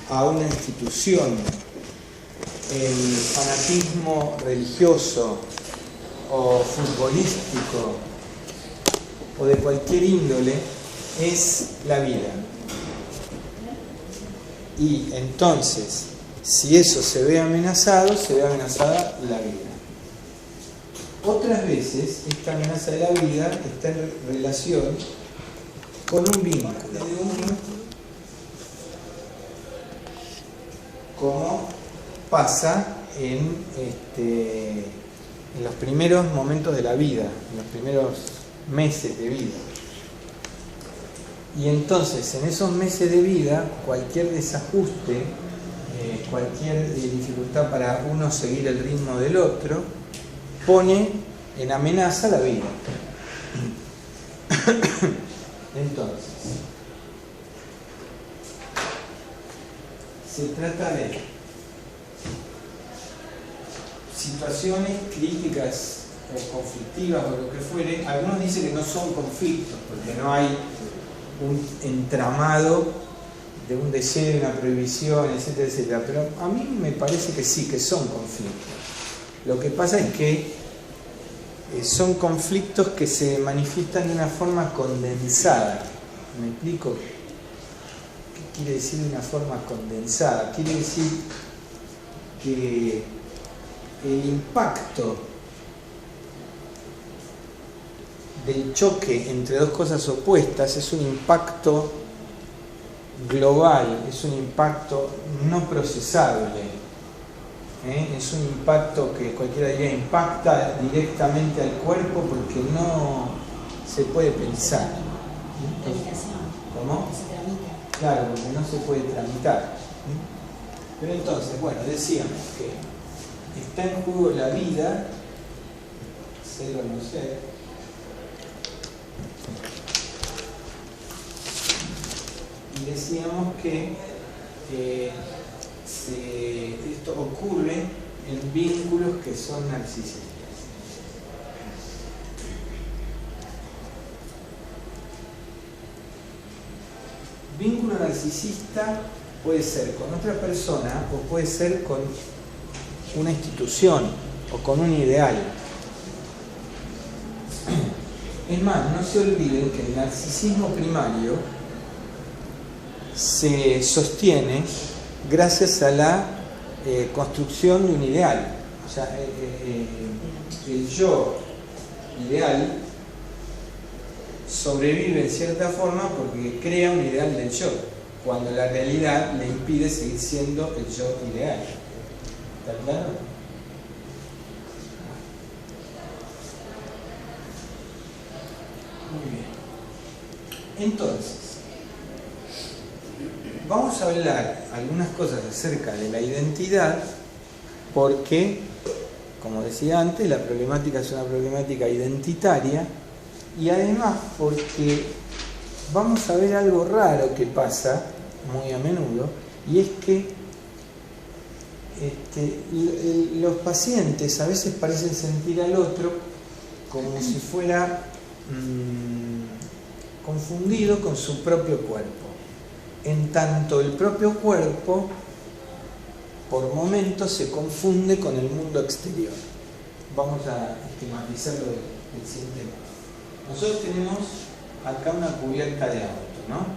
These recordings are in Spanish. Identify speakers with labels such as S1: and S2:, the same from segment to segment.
S1: a una institución, el fanatismo religioso o futbolístico o de cualquier índole es la vida. Y entonces, si eso se ve amenazado, se ve amenazada la vida. Otras veces, esta amenaza de la vida está en relación con un vínculo, como pasa en los primeros momentos de la vida, en los primeros meses de vida. Y entonces, en esos meses de vida, cualquier desajuste, cualquier dificultad para uno seguir el ritmo del otro, pone en amenaza la vida. Entonces, se trata de situaciones críticas o conflictivas o lo que fuere. Algunos dicen que no son conflictos porque no hay un entramado de un deseo, una prohibición, etcétera, etcétera. Pero a mí me parece que sí, que son conflictos. Lo que pasa es que son conflictos que se manifiestan de una forma condensada. ¿Me explico? ¿Qué quiere decir de una forma condensada? Quiere decir que el impacto del choque entre dos cosas opuestas es un impacto global, es un impacto no procesable. Es un impacto que cualquiera diría impacta directamente al cuerpo porque no se puede pensar. ¿Cómo?
S2: Se tramita.
S1: Claro, porque no se puede tramitar. Pero entonces, bueno, decíamos que está en juego la vida, ser o no ser, y decíamos que esto ocurre en vínculos que son narcisistas. Vínculo narcisista puede ser con otra persona o puede ser con una institución o con un ideal. Es más, no se olviden que el narcisismo primario se sostiene gracias a la construcción de un ideal. O sea, el yo ideal sobrevive en cierta forma porque crea un ideal del yo, cuando la realidad le impide seguir siendo el yo ideal. ¿Está claro? Muy bien. Entonces, vamos a hablar algunas cosas acerca de la identidad porque, como decía antes, la problemática es una problemática identitaria y además porque vamos a ver algo raro que pasa muy a menudo y es que los pacientes a veces parecen sentir al otro como si fuera confundido con su propio cuerpo. En tanto el propio cuerpo por momentos se confunde con el mundo exterior. Vamos a esquematizarlo del siguiente modo. Nosotros tenemos acá una cubierta de auto, ¿no?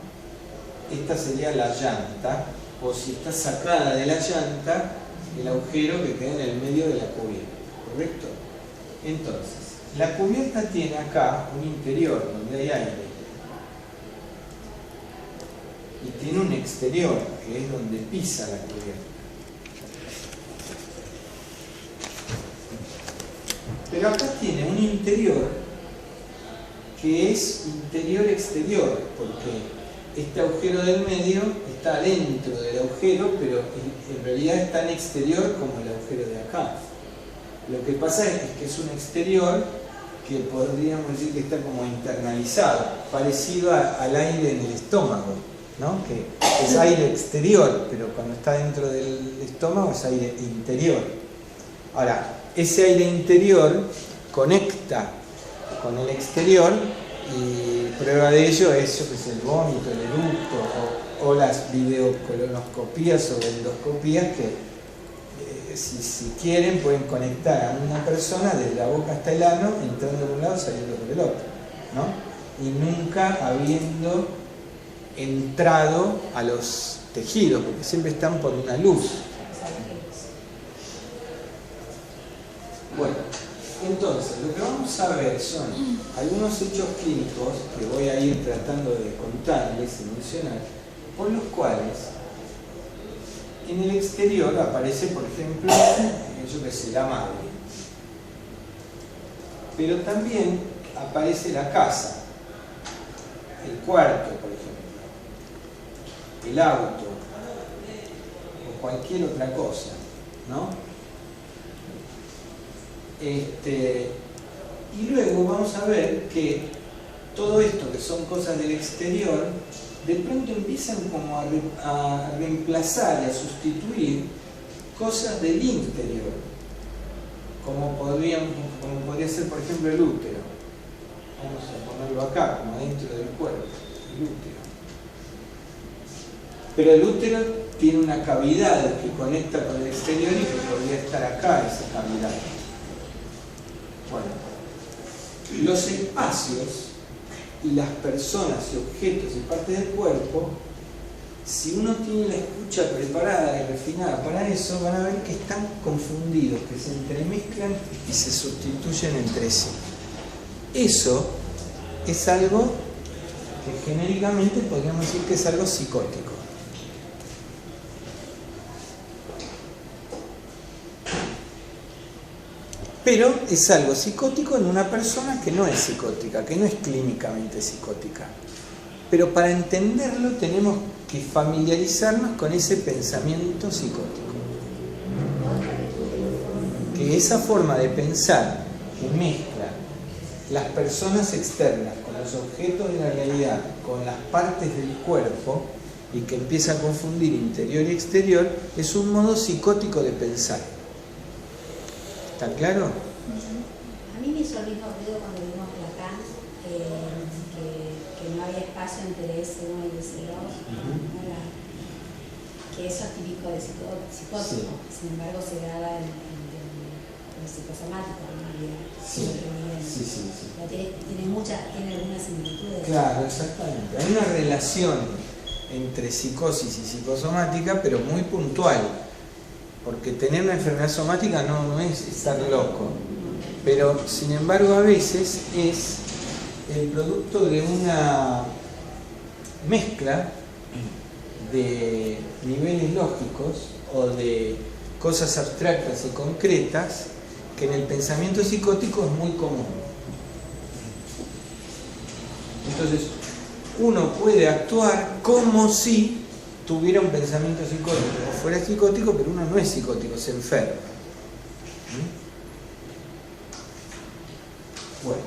S1: Esta sería la llanta, o si está sacada de la llanta, el agujero que queda en el medio de la cubierta, ¿correcto? Entonces, la cubierta tiene acá un interior donde hay aire. Y tiene un exterior, que es donde pisa la cubierta. Pero acá tiene un interior que es interior-exterior, porque este agujero del medio está dentro del agujero, pero en realidad es tan exterior como el agujero de acá. Lo que pasa es que es un exterior que podríamos decir que está como internalizado, parecido al aire en el estómago, ¿no? Que es aire exterior, pero cuando está dentro del estómago es aire interior. Ahora, ese aire interior conecta con el exterior y prueba de ello es el vómito, el eructo o las videocolonoscopías o endoscopías que si quieren pueden conectar a una persona desde la boca hasta el ano, entrando por un lado, saliendo por el otro, ¿no? Y nunca habiendo entrado a los tejidos, porque siempre están por una luz. Bueno, entonces lo que vamos a ver son algunos hechos clínicos que voy a ir tratando de contarles y mencionar, por los cuales en el exterior aparece, por ejemplo, yo qué sé, la madre. Pero también aparece la casa, el cuarto, por ejemplo, el auto, o cualquier otra cosa, ¿no? Y luego vamos a ver que todo esto que son cosas del exterior, de pronto empiezan como a reemplazar y a sustituir cosas del interior, como podría ser, por ejemplo, el útero. Vamos a ponerlo acá, como dentro del cuerpo, el útero. Pero el útero tiene una cavidad que conecta con el exterior y que podría estar acá, esa cavidad. Bueno, los espacios y las personas y objetos y partes del cuerpo, si uno tiene la escucha preparada y refinada para eso, van a ver que están confundidos, que se entremezclan y se sustituyen entre sí. Eso es algo que genéricamente podríamos decir que es algo psicótico. Pero es algo psicótico en una persona que no es psicótica, que no es clínicamente psicótica. Pero para entenderlo tenemos que familiarizarnos con ese pensamiento psicótico. Que esa forma de pensar que mezcla las personas externas con los objetos de la realidad, con las partes del cuerpo, y que empieza a confundir interior y exterior, es un modo psicótico de pensar. ¿Está claro?
S2: A mí me hizo el mismo ruido cuando vimos Lacan, que no había espacio entre S1 y S2, que eso es típico de psicótico, sí. Sin embargo se daba en el psicosomático, en realidad.
S1: Sí.
S2: Tiene algunas similitudes.
S1: Claro, exactamente. Hay una relación entre psicosis y psicosomática, pero muy puntual. Porque tener una enfermedad somática no es estar loco, pero sin embargo a veces es el producto de una mezcla de niveles lógicos o de cosas abstractas y concretas que en el pensamiento psicótico es muy común. Entonces, uno puede actuar como si tuviera un pensamiento psicótico o fuera psicótico, pero uno no es psicótico, se enferma. Bueno,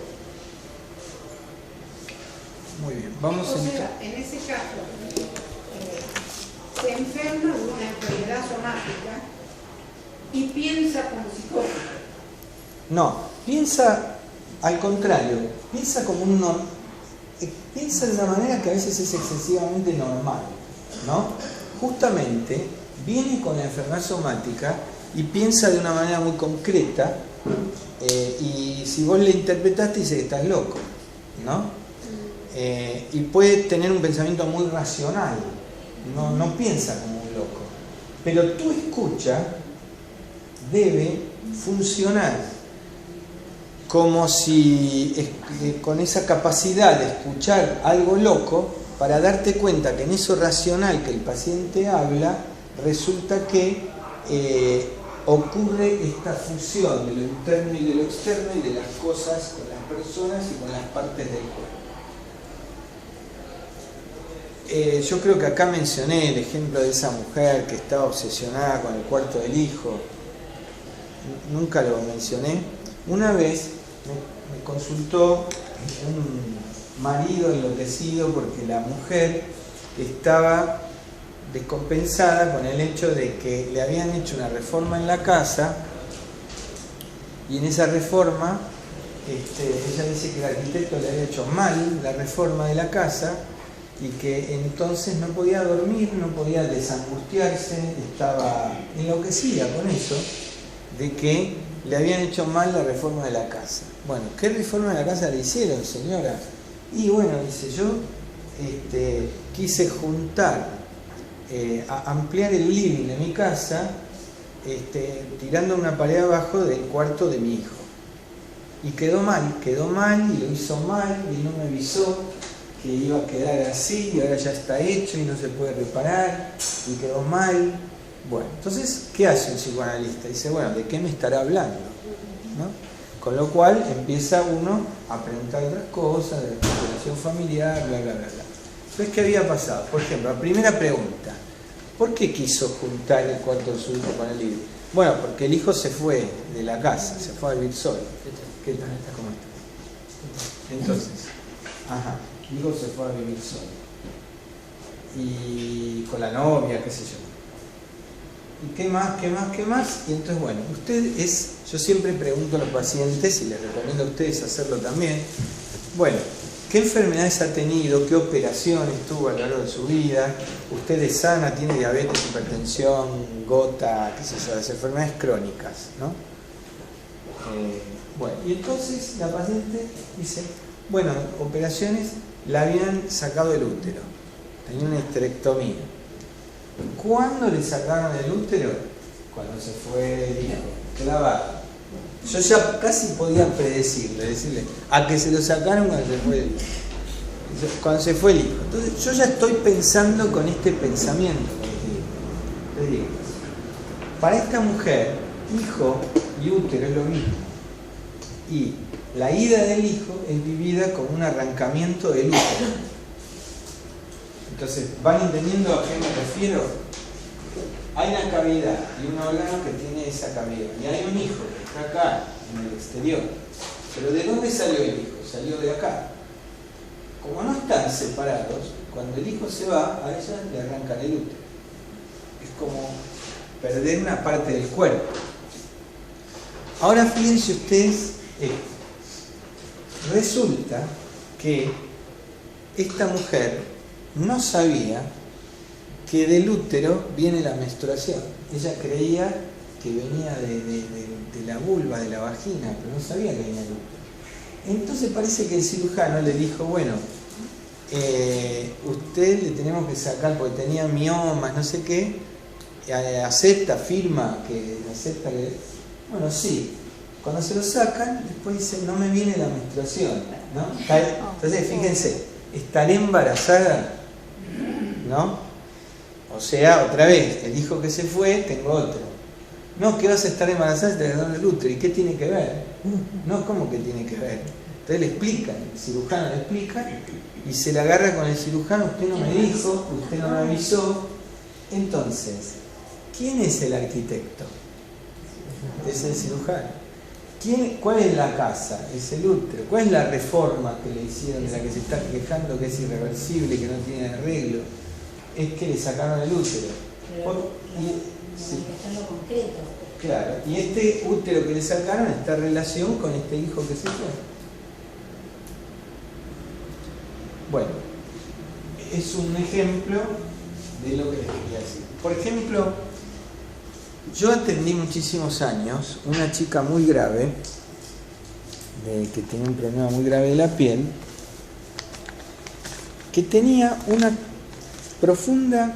S1: muy bien, vamos
S3: o sea, en ese caso se enferma de una enfermedad somática y piensa como psicótico.
S1: No, piensa al contrario, piensa como piensa de una manera que a veces es excesivamente normal, ¿no? Justamente viene con la enfermedad somática y piensa de una manera muy concreta, y si vos le interpretaste dice que estás loco, ¿no? Y puede tener un pensamiento muy racional, no piensa como un loco, pero tu escucha debe funcionar como si con esa capacidad de escuchar algo loco, para darte cuenta que en eso racional que el paciente habla, resulta que ocurre esta fusión de lo interno y de lo externo y de las cosas con las personas y con las partes del cuerpo. Yo creo que acá mencioné el ejemplo de esa mujer que estaba obsesionada con el cuarto del hijo. Nunca lo mencioné. Una vez me consultó un marido enloquecido porque la mujer estaba descompensada con el hecho de que le habían hecho una reforma en la casa, y en esa reforma ella dice que el arquitecto le había hecho mal la reforma de la casa, y que entonces no podía dormir, no podía desangustiarse, estaba enloquecida con eso, de que le habían hecho mal la reforma de la casa. Bueno, ¿qué reforma de la casa le hicieron, señora? Y bueno, dice, yo quise juntar, ampliar el living de mi casa, tirando una pared abajo del cuarto de mi hijo. Y quedó mal, y lo hizo mal, y no me avisó que iba a quedar así, y ahora ya está hecho y no se puede reparar, y quedó mal. Bueno, entonces, ¿qué hace un psicoanalista? Dice, bueno, ¿de qué me estará hablando? ¿No? Con lo cual empieza uno a preguntar otras cosas, de la constelación familiar, bla, bla, bla, bla. Entonces, ¿qué había pasado? Por ejemplo, la primera pregunta, ¿por qué quiso juntar el cuarto de su hijo con el hijo? Bueno, porque el hijo se fue de la casa, se fue a vivir solo. ¿Qué tal? ¿Cómo está? Entonces, el hijo se fue a vivir solo. Y con la novia, qué sé yo. ¿Y qué más? Y entonces, bueno, yo siempre pregunto a los pacientes, y les recomiendo a ustedes hacerlo también, bueno, ¿qué enfermedades ha tenido? ¿Qué operaciones tuvo a lo largo de su vida? ¿Usted es sana? ¿Tiene diabetes, hipertensión, gota, qué sé yo, las enfermedades crónicas, ¿no? Bueno, y entonces la paciente dice, bueno, operaciones, la habían sacado el útero, tenía una histerectomía. ¿Cuándo le sacaron el útero? Cuando se fue el hijo, clavado. Yo ya casi podía predecirle, decirle, a que se lo sacaron cuando se fue el hijo. Cuando se fue el hijo. Entonces yo ya estoy pensando con este pensamiento. Les digo, para esta mujer, hijo y útero es lo mismo. Y la ida del hijo es vivida como un arrancamiento del útero. Entonces, ¿van entendiendo a qué me refiero? Hay una cavidad y un órgano que tiene esa cavidad. Y hay un hijo que está acá, en el exterior. Pero ¿de dónde salió el hijo? Salió de acá. Como no están separados, cuando el hijo se va, a ella le arrancan el útero. Es como perder una parte del cuerpo. Ahora fíjense ustedes esto. Resulta que esta mujer no sabía que del útero viene la menstruación. Ella creía que venía de la vulva, de la vagina, pero no sabía que venía del útero. Entonces parece que el cirujano le dijo, bueno, usted le tenemos que sacar porque tenía miomas, no sé qué, acepta, firma, que acepta que... Bueno, sí. Cuando se lo sacan, después dice, no me viene la menstruación, ¿no? Entonces, fíjense, ¿estaré embarazada? ¿No? O sea, otra vez, el hijo que se fue, tengo otro. No, que vas a estar embarazada, te agarraron el útero. ¿Y qué tiene que ver? No, ¿cómo que tiene que ver? Entonces le explican, el cirujano le explica, y se la agarra con el cirujano, usted no me dijo, usted no me avisó. Entonces, ¿quién es el arquitecto? Es el cirujano. ¿Cuál es la casa? Es el útero. ¿Cuál es la reforma que le hicieron, de la que se está quejando, que es irreversible, que no tiene arreglo? Es que le sacaron el útero.
S2: Lo concreto.
S1: Claro, y este útero que le sacaron está en relación con este hijo que se fue. Bueno, es un ejemplo de lo que les quería decir. Por ejemplo, yo atendí muchísimos años una chica muy grave, que tenía un problema muy grave de la piel, que tenía una profunda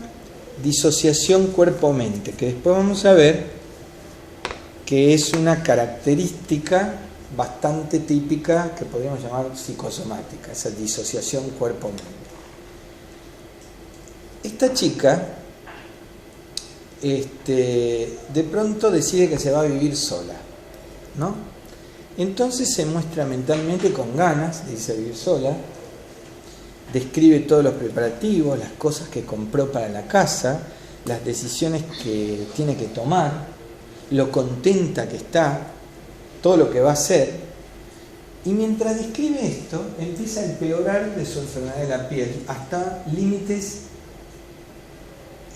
S1: disociación cuerpo-mente, que después vamos a ver que es una característica bastante típica que podríamos llamar psicosomática, esa disociación cuerpo-mente. Esta chica de pronto decide que se va a vivir sola, ¿no? Entonces se muestra mentalmente con ganas de irse a vivir sola, describe todos los preparativos, las cosas que compró para la casa, las decisiones que tiene que tomar, lo contenta que está, todo lo que va a hacer. Y mientras describe esto, empieza a empeorar de su enfermedad de la piel hasta límites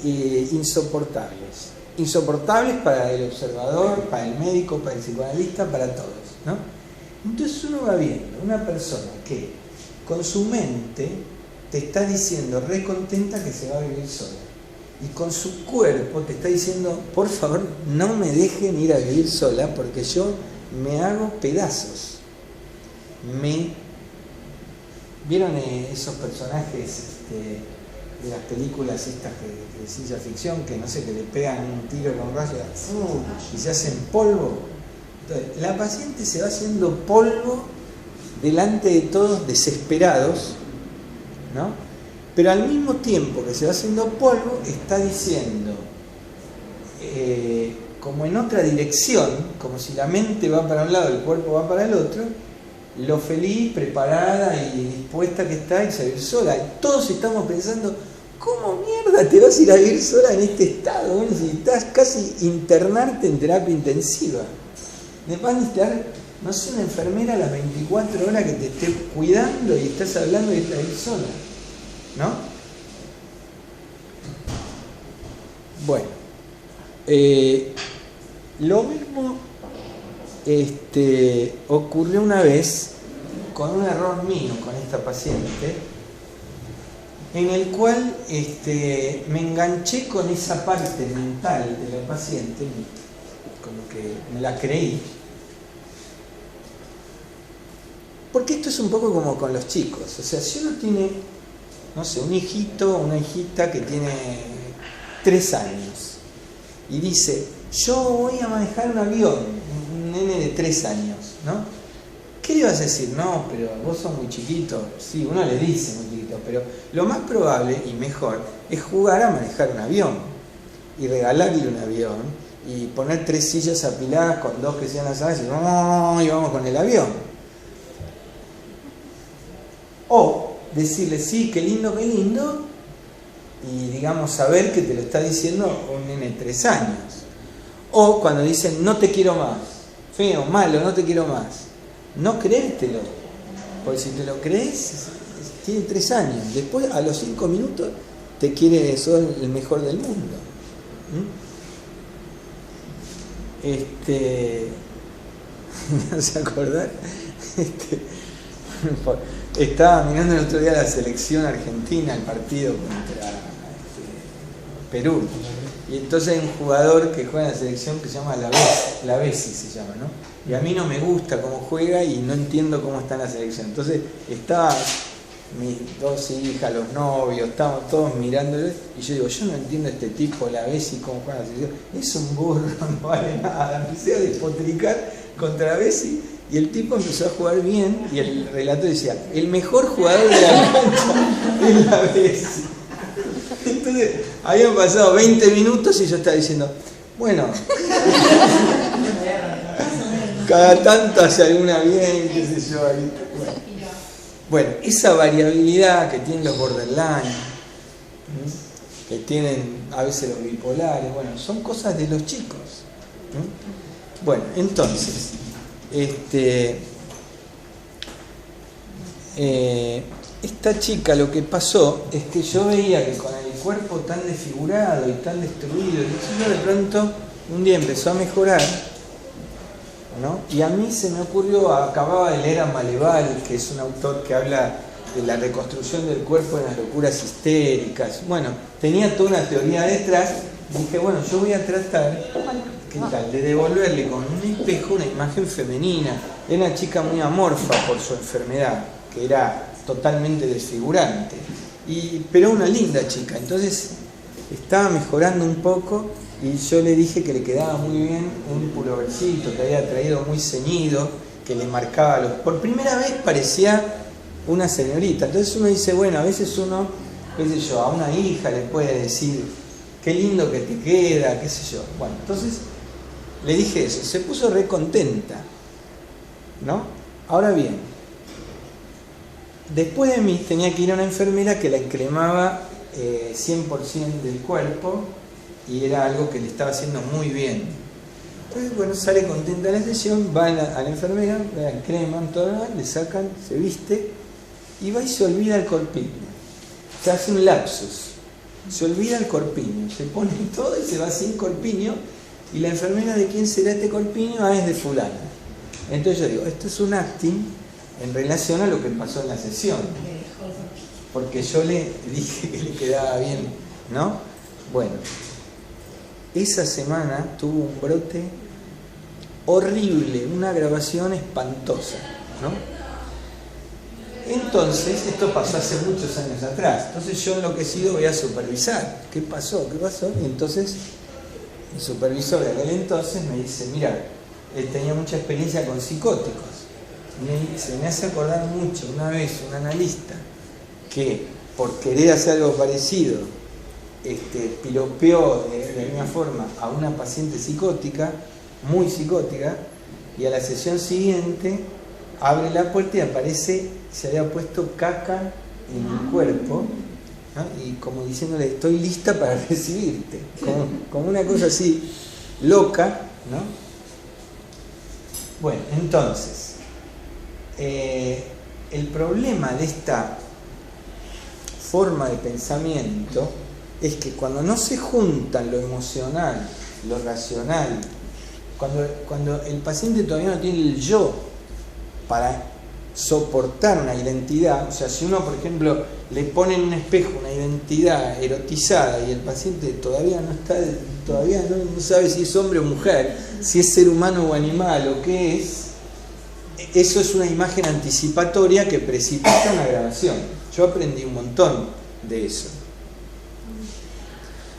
S1: insoportables para el observador, para el médico, para el psicoanalista, para todos, ¿no? Entonces uno va viendo una persona que con su mente te está diciendo re contenta que se va a vivir sola. Y con su cuerpo te está diciendo, por favor, no me dejen ir a vivir sola porque yo me hago pedazos. ¿Vieron esos personajes de las películas estas de ciencia ficción que no sé, que le pegan un tiro con rayos y se hacen polvo? Entonces, la paciente se va haciendo polvo delante de todos, desesperados, ¿no? Pero al mismo tiempo que se va haciendo polvo, está diciendo, como en otra dirección, como si la mente va para un lado y el cuerpo va para el otro, lo feliz, preparada y dispuesta que está a irse a vivir sola. Y todos estamos pensando, ¿cómo mierda te vas a ir a vivir sola en este estado? Vos necesitas casi internarte en terapia intensiva. Me vas a necesitar, no sé, una enfermera a las 24 horas que te esté cuidando y estás hablando de irte a vivir sola, ¿no? Bueno, lo mismo ocurrió una vez con un error mío con esta paciente, en el cual me enganché con esa parte mental de la paciente, como que me la creí. Porque esto es un poco como con los chicos, o sea, si uno tiene, no sé, un hijito o una hijita que tiene 3 años y dice, yo voy a manejar un avión, un nene de 3 años, ¿no? ¿Qué le vas a decir? No, pero vos sos muy chiquito. Sí, uno le dice muy chiquito, pero lo más probable y mejor es jugar a manejar un avión y regalarle un avión y poner 3 sillas apiladas con 2 que sean las alas y vamos con el avión. O decirle, sí, qué lindo, y digamos saber que te lo está diciendo un nene de 3 años. O cuando dicen, no te quiero más, feo, malo, no te quiero más, no creértelo, porque si te lo crees, tiene 3 años, después a los 5 minutos te quiere, sos el mejor del mundo. ¿Me vas a acordar? Estaba mirando el otro día la selección argentina, el partido contra Perú. Y entonces hay un jugador que juega en la selección que se llama Lavesi se llama, ¿no? Y a mí no me gusta cómo juega y no entiendo cómo está en la selección. Entonces estaba mis 2 hijas, los novios, estábamos todos mirándolo y yo digo, yo no entiendo a este tipo, Lavesi, cómo juega en la selección. Es un burro, no vale nada. Empecé a despotricar contra Lavesi. Y el tipo empezó a jugar bien y el relator decía, el mejor jugador de la cancha es Lavesi. Entonces habían pasado 20 minutos y yo estaba diciendo, bueno, cada tanto hace alguna bien, qué sé yo. Bueno, esa variabilidad que tienen los borderline, que tienen a veces los bipolares, bueno, son cosas de los chicos. Bueno, entonces, esta chica lo que pasó es que yo veía que con el cuerpo tan desfigurado y tan destruido, y de pronto un día empezó a mejorar, ¿no? Y a mí se me ocurrió, acababa de leer a Maleval, que es un autor que habla de la reconstrucción del cuerpo en las locuras histéricas. Bueno, tenía toda una teoría detrás, y dije, bueno, yo voy a tratar, ¿qué tal?, de devolverle con un espejo una imagen femenina. Era una chica muy amorfa por su enfermedad, que era totalmente desfigurante, pero una linda chica. Entonces estaba mejorando un poco y yo le dije que le quedaba muy bien un pulovercito que había traído muy ceñido, que le marcaba los... Por primera vez parecía una señorita. Entonces uno dice, bueno, a veces uno, qué sé yo, a una hija le puede decir, qué lindo que te queda, qué sé yo. Bueno, entonces le dije eso, se puso re contenta, ¿no? Ahora bien, después de mí tenía que ir a una enfermera que la encremaba 100% del cuerpo y era algo que le estaba haciendo muy bien. Entonces, bueno, sale contenta de la sesión, va a la enfermera, la encreman, todo, le sacan, se viste y va y se olvida el corpiño. Se hace un lapsus, se olvida el corpiño, se pone todo y se va sin corpiño y la enfermera, ¿de quién será este corpiño? Ah, es de fulana. Entonces yo digo, esto es un acting en relación a lo que pasó en la sesión. porque yo le dije que le quedaba bien, ¿no? Bueno, esa semana tuvo un brote horrible, una grabación espantosa, ¿no? Entonces, esto pasó hace muchos años atrás. Entonces yo enloquecido voy a supervisar. ¿Qué pasó? ¿Qué pasó? Y entonces el supervisor de aquel entonces me dice, mira, él tenía mucha experiencia con psicóticos. Se me hace acordar mucho una vez un analista que por querer hacer algo parecido piropeó de alguna forma a una paciente psicótica, muy psicótica, y a la sesión siguiente abre la puerta y aparece, se había puesto caca en el cuerpo, ¿no? Y como diciéndole, estoy lista para recibirte, como una cosa así loca, ¿no? Bueno, entonces el problema de esta forma de pensamiento es que cuando no se juntan lo emocional, lo racional, cuando el paciente todavía no tiene el yo para soportar una identidad, o sea, si uno, por ejemplo, le pone en un espejo una identidad erotizada y el paciente todavía no sabe si es hombre o mujer, si es ser humano o animal o qué es, eso es una imagen anticipatoria que precipita una grabación. Yo aprendí un montón de eso.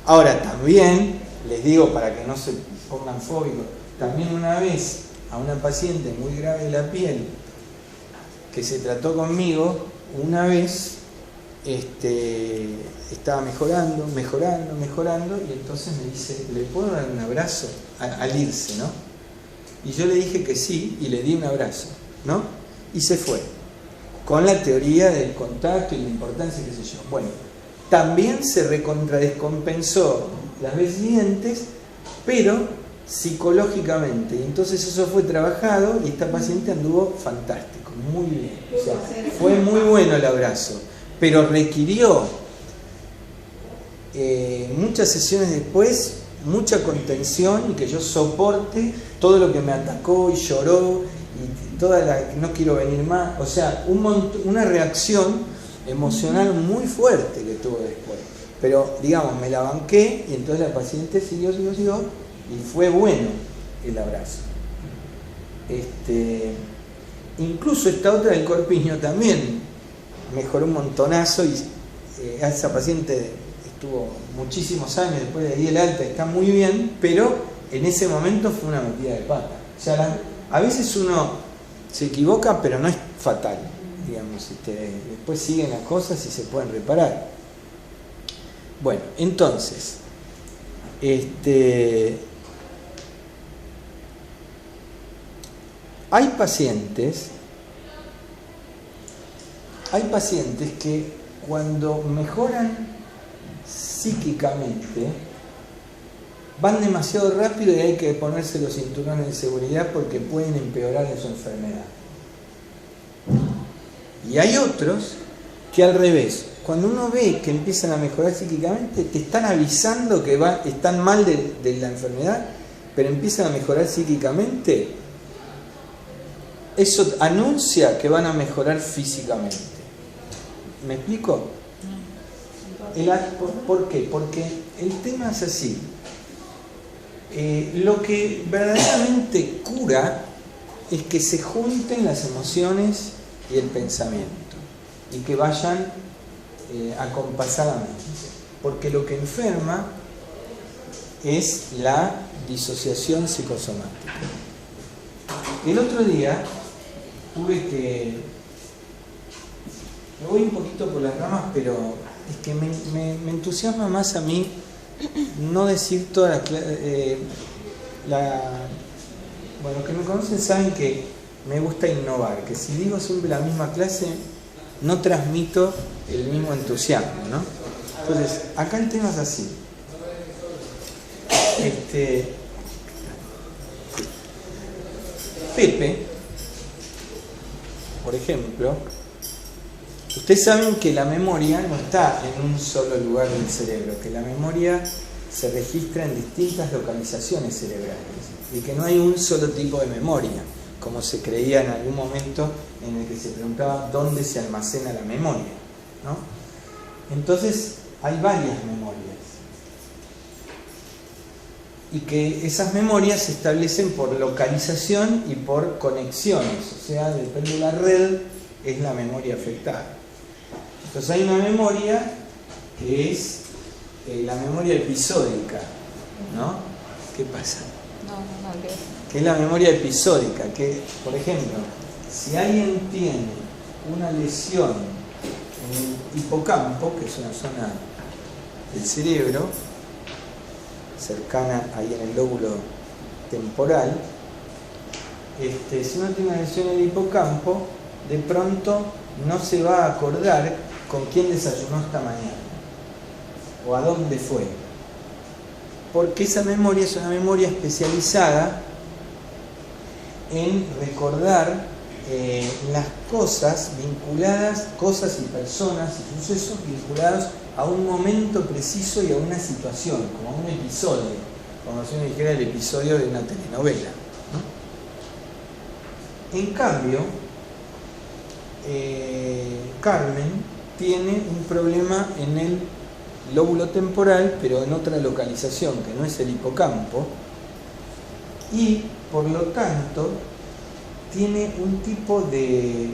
S1: Ahora, también, les digo para que no se pongan fóbicos, también una vez a una paciente muy grave de la piel que se trató conmigo, una vez estaba mejorando, y entonces me dice, ¿le puedo dar un abrazo al irse, no? Y yo le dije que sí, y le di un abrazo, ¿no? Y se fue, con la teoría del contacto y la importancia, qué sé yo. Bueno, también se descompensó las veces siguientes, pero psicológicamente, y entonces eso fue trabajado y esta paciente anduvo fantástico, muy bien, o sea, fue muy bueno el abrazo, pero requirió muchas sesiones después, mucha contención y que yo soporte todo lo que me atacó y lloró y no quiero venir más, o sea, una reacción emocional muy fuerte que tuvo después, pero digamos, me la banqué y entonces la paciente siguió y fue bueno el abrazo. Incluso esta otra del corpiño también mejoró un montonazo y esa paciente estuvo muchísimos años, después le di el alta, está muy bien, pero en ese momento fue una metida de pata. O sea, a veces uno se equivoca, pero no es fatal, digamos, después siguen las cosas y se pueden reparar. Bueno, entonces, hay pacientes que cuando mejoran psíquicamente van demasiado rápido y hay que ponerse los cinturones de seguridad porque pueden empeorar en su enfermedad. Y hay otros que al revés, cuando uno ve que empiezan a mejorar psíquicamente, te están avisando que están mal de la enfermedad, pero empiezan a mejorar psíquicamente, eso anuncia que van a mejorar físicamente. ¿Me explico? ¿Por qué? Porque el tema es así. Lo que verdaderamente cura es que se junten las emociones y el pensamiento y que vayan acompasadamente, porque lo que enferma es la disociación psicosomática. El otro día me voy un poquito por las ramas, pero es que me entusiasma más a mí no decir toda bueno, los que me conocen saben que me gusta innovar, que si digo siempre la misma clase no transmito el mismo entusiasmo, ¿no? Entonces, acá el tema es así. Pepe, por ejemplo, ustedes saben que la memoria no está en un solo lugar del cerebro, que la memoria se registra en distintas localizaciones cerebrales y que no hay un solo tipo de memoria, como se creía en algún momento en el que se preguntaba dónde se almacena la memoria, ¿no? Entonces hay varias memorias. Y que esas memorias se establecen por localización y por conexiones. O sea, depende de la red, es la memoria afectada. Entonces hay una memoria que es la memoria episódica, ¿no? ¿Qué pasa? Que es la memoria episódica, que, por ejemplo, si alguien tiene una lesión en el hipocampo, que es una zona del cerebro, cercana ahí en el lóbulo temporal, si uno tiene una lesión en el hipocampo, de pronto no se va a acordar con quién desayunó esta mañana o a dónde fue, porque esa memoria es una memoria especializada en recordar las cosas vinculadas, cosas y personas y sucesos vinculados a un momento preciso y a una situación, como a un episodio, como si uno dijera el episodio de una telenovela, ¿no? En cambio, Carmen tiene un problema en el lóbulo temporal, pero en otra localización, que no es el hipocampo, y por lo tanto tiene un tipo de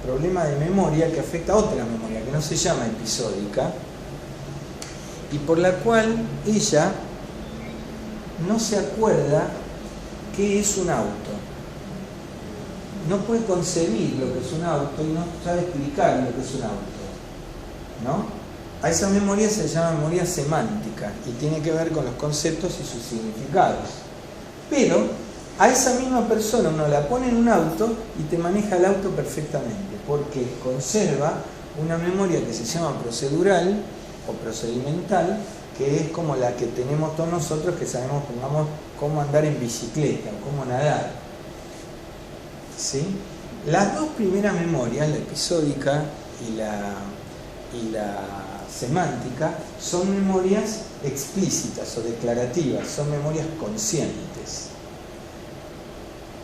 S1: problema de memoria que afecta a otra memoria, que no se llama episódica, y por la cual ella no se acuerda qué es un auto. No puede concebir lo que es un auto y no sabe explicar lo que es un auto, ¿no? A esa memoria se llama memoria semántica y tiene que ver con los conceptos y sus significados. Pero a esa misma persona uno la pone en un auto y te maneja el auto perfectamente, porque conserva una memoria que se llama procedural o procedimental, que es como la que tenemos todos nosotros que sabemos, pongamos, cómo andar en bicicleta o cómo nadar. ¿Sí? Las dos primeras memorias, la episódica y la semántica, son memorias explícitas o declarativas, son memorias conscientes.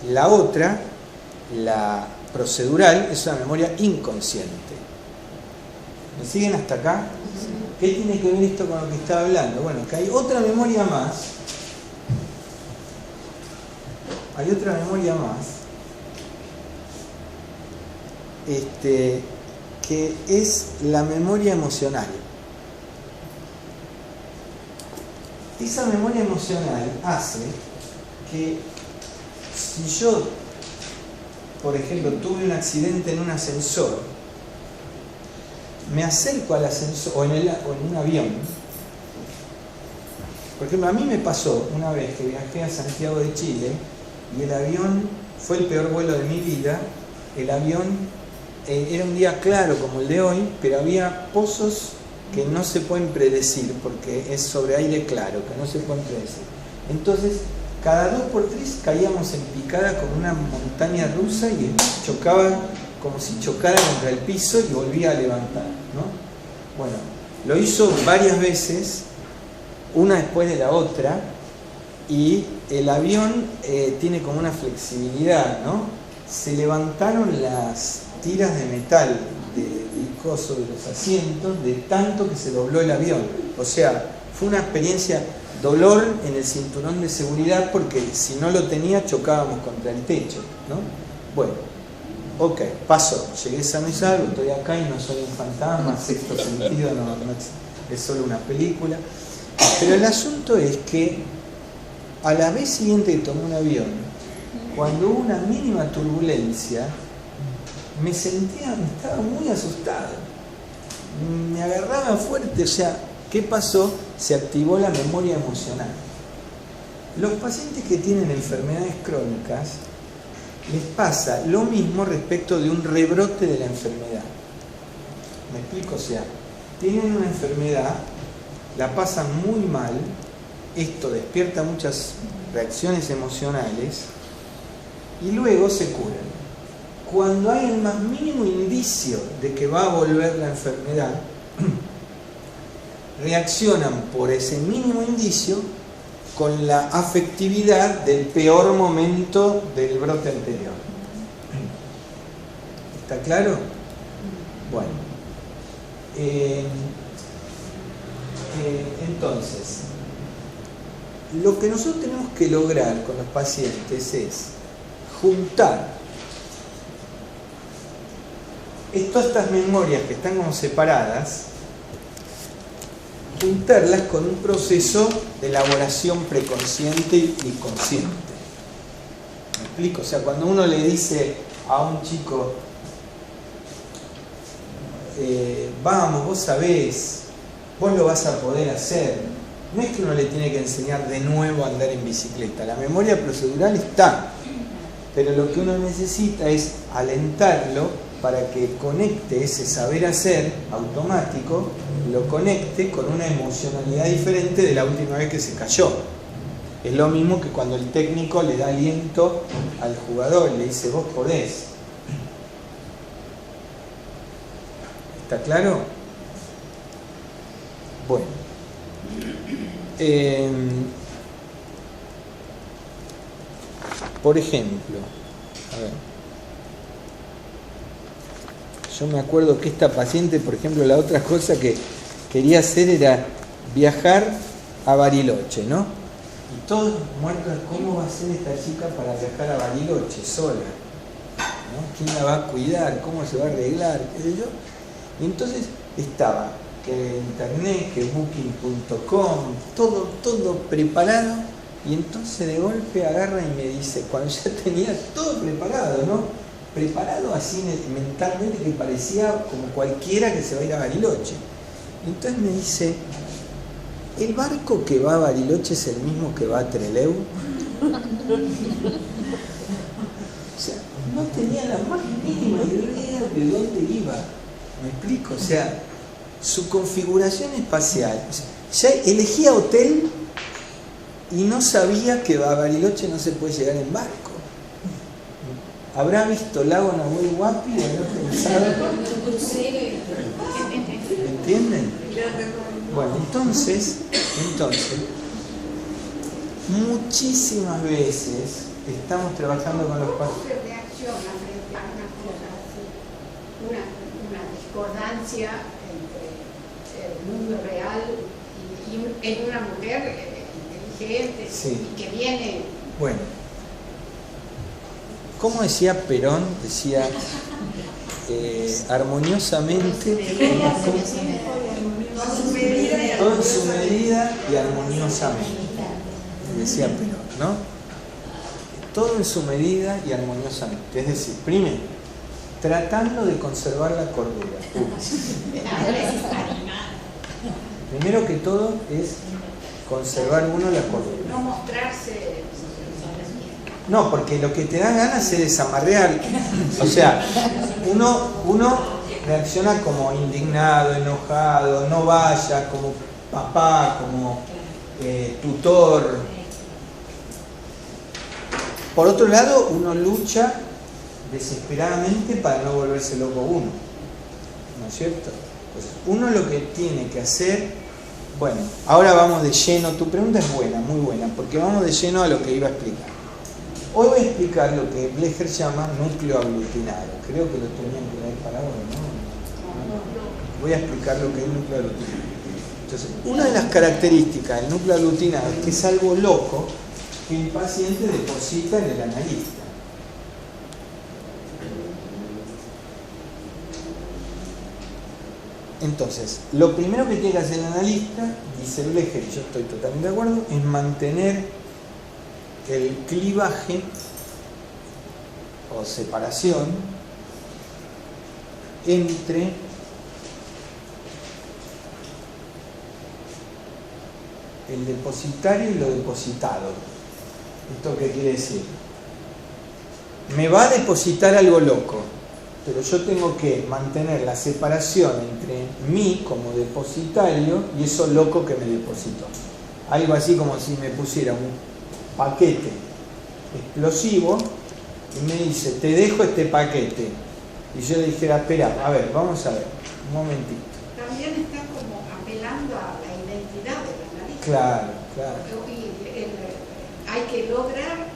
S1: La otra, la procedural, es una memoria inconsciente. ¿Me siguen hasta acá? ¿Qué tiene que ver esto con lo que estaba hablando? Bueno, que hay otra memoria más. Hay otra memoria más. Que es la memoria emocional. Esa memoria emocional hace que si yo, por ejemplo, tuve un accidente en un ascensor, me acerco al ascensor o en un avión. Por ejemplo, a mí me pasó una vez que viajé a Santiago de Chile y el avión fue el peor vuelo de mi vida. El avión era un día claro como el de hoy, pero había pozos que no se pueden predecir porque es sobre aire claro, que no se pueden predecir. Entonces, cada 2x3 caíamos en picada con una montaña rusa y chocaba como si chocara contra el piso y volvía a levantar, ¿no? Bueno, lo hizo varias veces, una después de la otra, y el avión tiene como una flexibilidad, ¿no? Se levantaron las tiras de metal del coso de los asientos de tanto que se dobló el avión. O sea, fue una experiencia, dolor en el cinturón de seguridad, porque si no lo tenía chocábamos contra el techo, ¿no? Bueno, ok, pasó, llegué sano y salvo, estoy acá y no soy un fantasma, sexto sentido, no es solo una película. Pero el asunto es que a la vez siguiente que tomé un avión, cuando hubo una mínima turbulencia, me estaba muy asustado, me agarraba fuerte. O sea, ¿qué pasó? Se activó la memoria emocional. Los pacientes que tienen enfermedades crónicas les pasa lo mismo respecto de un rebrote de la enfermedad. ¿Me explico? O sea, tienen una enfermedad, la pasan muy mal, esto despierta muchas reacciones emocionales y luego se curan. Cuando hay el más mínimo indicio de que va a volver la enfermedad, reaccionan por ese mínimo indicio con la afectividad del peor momento del brote anterior. ¿Está claro? Bueno, Entonces, lo que nosotros tenemos que lograr con los pacientes es juntar todas estas memorias que están como separadas, juntarlas con un proceso de elaboración preconsciente y consciente. ¿Me explico? O sea, cuando uno le dice a un chico, vamos, vos sabés, vos lo vas a poder hacer, no es que uno le tiene que enseñar de nuevo a andar en bicicleta, la memoria procedural está, pero lo que uno necesita es alentarlo para que conecte ese saber hacer automático, lo conecte con una emocionalidad diferente de la última vez que se cayó. Es lo mismo que cuando el técnico le da aliento al jugador y le dice, vos podés. ¿Está claro? Bueno. Por ejemplo, a ver. Yo me acuerdo que esta paciente, por ejemplo, la otra cosa que quería hacer era viajar a Bariloche, ¿no? Y todos muertos, ¿cómo va a ser esta chica para viajar a Bariloche sola? ¿No? ¿Quién la va a cuidar? ¿Cómo se va a arreglar? ¿Qué sé yo? Y entonces estaba que internet, que booking.com, todo preparado, y entonces de golpe agarra y me dice, cuando ya tenía todo preparado, ¿no? Preparado así mentalmente que parecía como cualquiera que se va a ir a Bariloche. Entonces me dice, ¿el barco que va a Bariloche es el mismo que va a Trelew? O sea, no tenía la más mínima idea de dónde iba. ¿Me explico? O sea, su configuración espacial. O sea, ya elegía hotel y no sabía que a Bariloche no se puede llegar en barco. ¿Habrá visto Lago Nahuel Huapi y habrá pensado? ¿Me entienden? Bueno, entonces, muchísimas veces estamos trabajando con los pacientes.
S3: ¿Cómo se reacciona frente a una cosa así? Una discordancia entre el mundo real y en una mujer inteligente,
S1: Sí.
S3: y que viene.
S1: Bueno, ¿cómo decía Perón? Decía armoniosamente, todo en su medida y armoniosamente, decía Perón, ¿no? Todo en su medida y armoniosamente, es decir, primero, tratando de conservar la cordura. Primero que todo es conservar uno la cordura.
S3: No mostrarse.
S1: No, porque lo que te da ganas es desamarrear. O sea, uno reacciona como indignado, enojado, no vaya, como papá, como tutor. Por otro lado, uno lucha desesperadamente para no volverse loco uno. ¿No es cierto? Pues uno lo que tiene que hacer, bueno, ahora vamos de lleno, tu pregunta es buena, muy buena, porque vamos de lleno a lo que iba a explicar. Hoy voy a explicar lo que Blecher llama núcleo aglutinado. Creo que lo tenían que dar para ahora, ¿no? Voy a explicar lo que es núcleo aglutinado. Entonces, una de las características del núcleo aglutinado es que es algo loco que el paciente deposita en el analista. Entonces, lo primero que tiene que hacer el analista, dice Blecher, y yo estoy totalmente de acuerdo, es mantener el clivaje o separación entre el depositario y lo depositado. ¿Esto qué quiere decir? Me va a depositar algo loco, pero yo tengo que mantener la separación entre mí como depositario y eso loco que me depositó. Algo así como si me pusiera un paquete explosivo y me dice, te dejo este paquete. Y yo le dijera, espera, a ver, vamos a ver, un momentito.
S3: También está como apelando a la identidad del analista.
S1: Claro.
S3: Y hay que lograr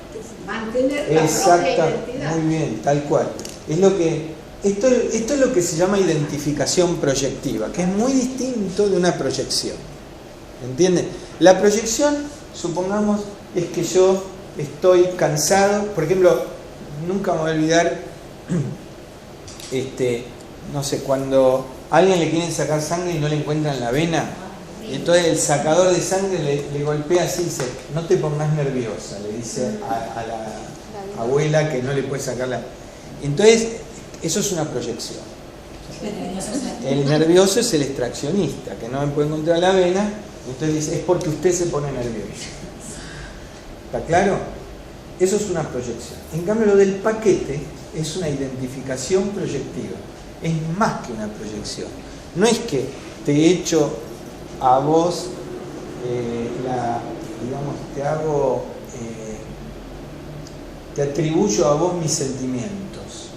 S3: mantener la propia
S1: Exacto,
S3: identidad.
S1: muy bien, tal cual. Es lo que Esto es lo que se llama identificación proyectiva, que es muy distinto de una proyección. ¿Entienden? La proyección, supongamos, es que yo estoy cansado. Por ejemplo, nunca me voy a olvidar, no sé, cuando a alguien le quieren sacar sangre y no le encuentran la vena, y entonces el sacador de sangre le golpea así y dice, no te pongas nerviosa, le dice a la abuela que no le puede sacar la... Entonces, eso es una proyección. El nervioso es el extraccionista, que no me puede encontrar la vena, entonces dice, es porque usted se pone nervioso. ¿Está claro? Eso es una proyección. En cambio, lo del paquete es una identificación proyectiva. Es más que una proyección. No es que te echo a vos, te atribuyo a vos mis sentimientos,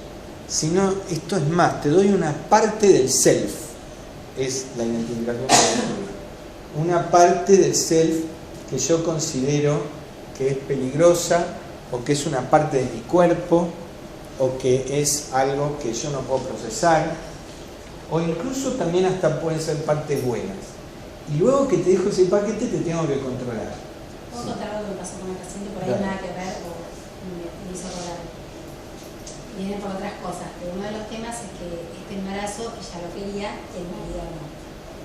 S1: sino esto es más, te doy una parte del self, es la identificación proyectiva. Una parte del self que yo considero que es peligrosa, o que es una parte de mi cuerpo, o que es algo que yo no puedo procesar, o incluso también hasta pueden ser partes buenas. Y luego que te dejo ese paquete te tengo que controlar.
S2: ¿Puedo contar algo que me pasó con una paciente por ahí? Claro. Nada que ver, o me hizo acordar? Viene por otras cosas, pero uno de los temas es que este embarazo ella lo quería y el marido no.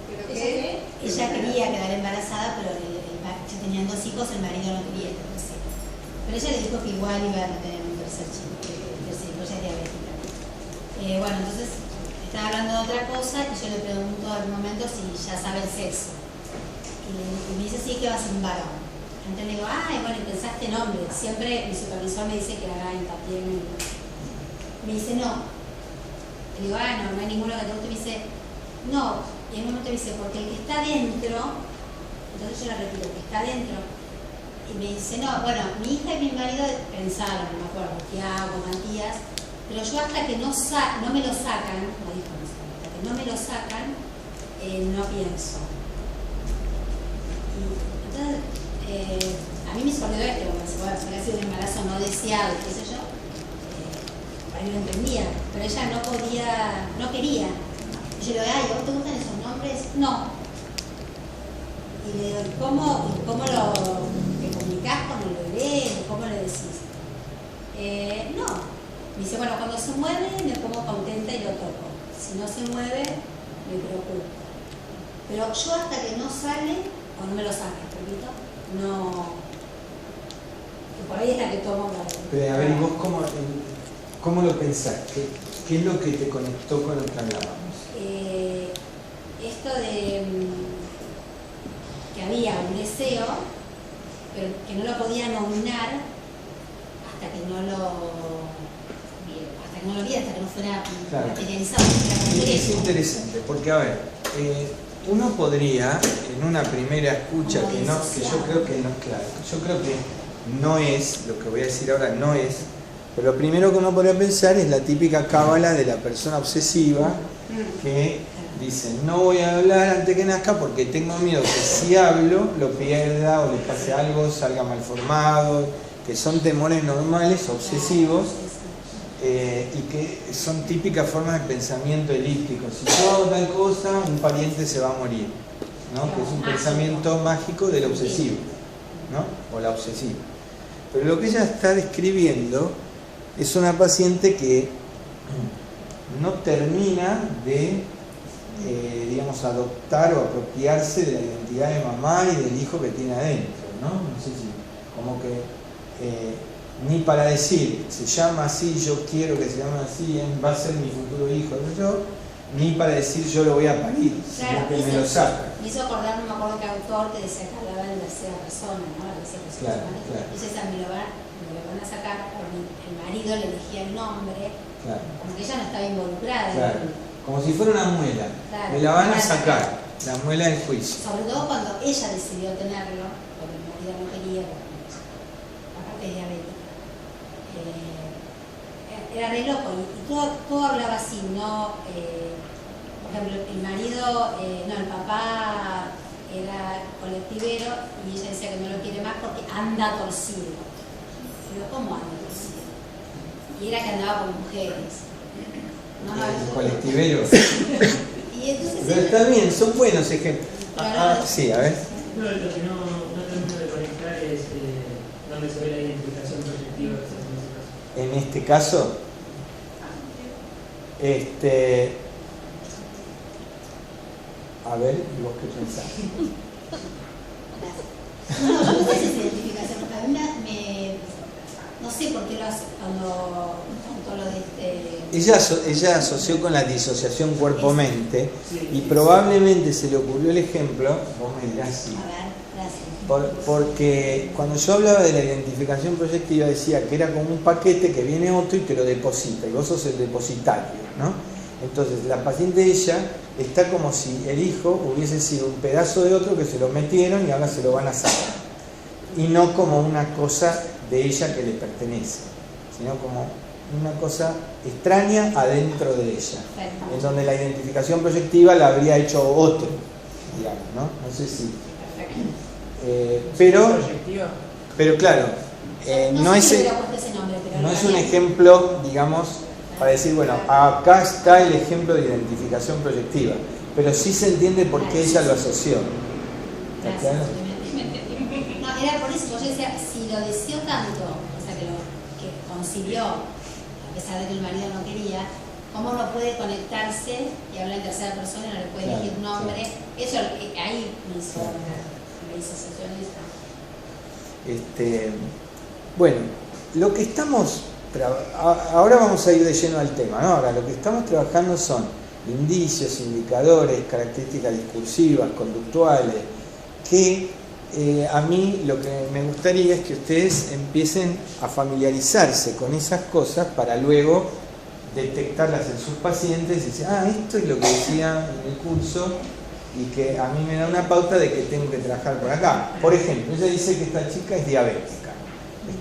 S3: ¿Pero qué?
S2: Ella quería quedar embarazada, pero ya tenían 2 hijos, el marido no quería tener 2 hijos. Pero ella le dijo que igual iba a tener un tercer chico, ella es diabética. Bueno, entonces estaba hablando de otra cosa y yo le pregunto en un momento si ya sabe el sexo. Y me dice, sí, que va a ser un varón. Entonces le digo, ay, bueno, y pensaste en hombre. Siempre mi supervisor me dice que haga hincapié en él. Me dice, no. Le digo, no hay ninguno que te guste. Me dice, no. Y en un momento me dice, porque el que está dentro, entonces yo le repito, que está dentro. Y me dice, no, bueno, mi hija y mi marido pensaron, no me acuerdo, Tiago, Matías, pero yo hasta que no me lo sacan, no dijo no, hasta que no me lo sacan, no pienso. Y entonces, a mí me sorprendió esto, como si hubiera sido un embarazo no deseado, qué sé yo, para mí lo entendía, pero ella no podía, no quería. Y yo le digo, ay, ¿vos te gustan esos nombres? No. Y le digo, ¿cómo te comunicás con el bebé? ¿Cómo le decís? No. Me dice, bueno, cuando se mueve me pongo contenta y lo toco. Si no se mueve, me preocupo. Pero yo hasta que no sale, o no me lo saque, repito, no... Y por ahí es la que tomo la...
S1: Pero a ver, ¿y vos cómo lo pensás? ¿Qué es lo que te conectó con lo que hablábamos?
S2: Esto de... que había un deseo, pero que no lo podía nominar hasta que no lo vi, hasta que no fuera materializado.
S1: Claro. Es interesante, porque a ver, uno podría, en una primera escucha, que yo creo que no, claro, yo creo que no es, lo que voy a decir ahora no es, pero lo primero que uno podría pensar es la típica cábala de la persona obsesiva que dice, no voy a hablar antes que nazca porque tengo miedo que si hablo lo pierda o le pase algo, salga mal formado, que son temores normales, obsesivos, y que son típicas formas de pensamiento elíptico. Si yo hago tal cosa, un pariente se va a morir, ¿no? Que es un pensamiento mágico del obsesivo, ¿no? O la obsesiva. Pero lo que ella está describiendo es una paciente que no termina de digamos, adoptar o apropiarse de la identidad de mamá y del hijo que tiene adentro, ¿no? No sé si, como que ni para decir, se llama así, yo quiero que se llame así, va a ser mi futuro hijo, ni para decir yo lo voy a parir,
S2: claro,
S1: sino que me lo saca.
S2: Me hizo acordar, no me acuerdo qué autor, que decía que hablaba en la tercera persona, ¿no? La tercera persona.
S1: Claro.
S2: Entonces me lo van a sacar, porque el marido le elegía el nombre,
S1: claro.
S2: Como que ella no estaba involucrada.
S1: Claro. Como si fuera una muela.
S2: Claro.
S1: Me la van a sacar, la muela del juicio.
S2: Sobre todo cuando ella decidió tenerlo, porque el marido no quería, aparte es diabética. Era re loco y todo hablaba así, ¿no? Por ejemplo, el marido, el papá era colectivero y ella decía que no lo quiere más porque anda torcido. Pero ¿cómo anda torcido? Y era que andaba con mujeres.
S1: el colectivero.
S2: Y entonces
S1: Pero está bien, son buenos ejemplos. Sí, a ver.
S4: No, lo que no termino de conectar es donde se ve la identificación proyectiva que se hace en ese caso.
S1: En este caso, a ver, ¿y vos qué pensás?
S2: No, yo no sé si es identificación. A mí no sé por qué lo hace cuando lo de...
S1: Ella asoció con la disociación cuerpo-mente y probablemente se le ocurrió el ejemplo, vos me dirás si...
S2: A ver, gracias.
S1: Porque cuando yo hablaba de la identificación proyectiva decía que era como un paquete que viene otro y te lo deposita, y vos sos el depositario, ¿no? Entonces la paciente de ella está como si el hijo hubiese sido un pedazo de otro que se lo metieron y ahora se lo van a sacar. Y no como una cosa de ella que le pertenece, sino como una cosa extraña adentro de ella, en donde la identificación proyectiva la habría hecho otro, digamos, ¿no? No sé si... pero claro, no es un ejemplo, digamos, para decir, bueno, acá está el ejemplo de identificación proyectiva, pero sí se entiende por qué ella lo asoció. ¿Está claro?
S2: No, era por eso, yo decía, si lo deseó tanto, o sea, que concibió, a pesar de que el marido no quería, ¿cómo no puede conectarse y hablar en tercera persona y no le puede elegir un nombre? Eso, ahí me hizo sensacionista.
S1: Bueno, lo que estamos... Ahora vamos a ir de lleno al tema, ¿no? Ahora lo que estamos trabajando son indicios, indicadores, características discursivas, conductuales, que a mí lo que me gustaría es que ustedes empiecen a familiarizarse con esas cosas para luego detectarlas en sus pacientes y decir, esto es lo que decía en el curso y que a mí me da una pauta de que tengo que trabajar por acá. Por ejemplo, ella dice que esta chica es diabética.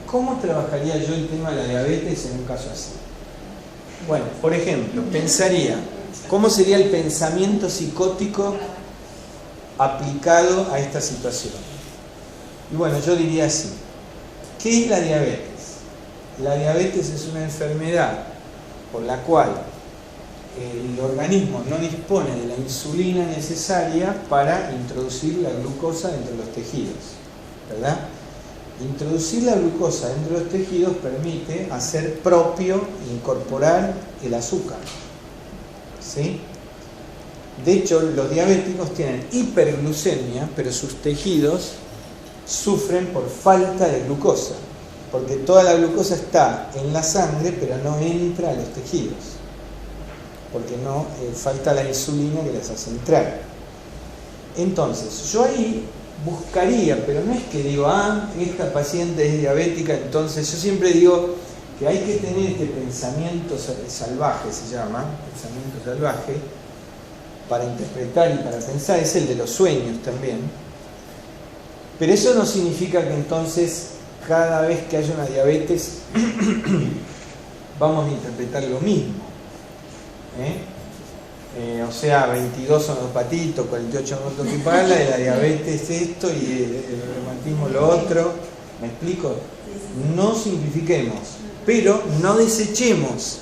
S1: ¿Cómo trabajaría yo el tema de la diabetes en un caso así? Bueno, por ejemplo, pensaría, ¿cómo sería el pensamiento psicótico aplicado a esta situación? Y bueno, yo diría así, ¿qué es la diabetes? La diabetes es una enfermedad por la cual el organismo no dispone de la insulina necesaria para introducir la glucosa dentro de los tejidos, ¿verdad? Introducir la glucosa dentro de los tejidos permite hacer propio, incorporar el azúcar, ¿sí? De hecho, los diabéticos tienen hiperglucemia, pero sus tejidos sufren por falta de glucosa, porque toda la glucosa está en la sangre, pero no entra a los tejidos, porque falta la insulina que las hace entrar. Entonces, yo ahí buscaría, pero no es que digo, esta paciente es diabética, entonces yo siempre digo que hay que tener este pensamiento salvaje, se llama, pensamiento salvaje, para interpretar y para pensar, es el de los sueños también, pero eso no significa que entonces cada vez que haya una diabetes vamos a interpretar lo mismo, o sea, 22 sonopatitos, 48 motoquipala, de la diabetes esto y el reumatismo lo otro. ¿Me explico? No simplifiquemos, pero no desechemos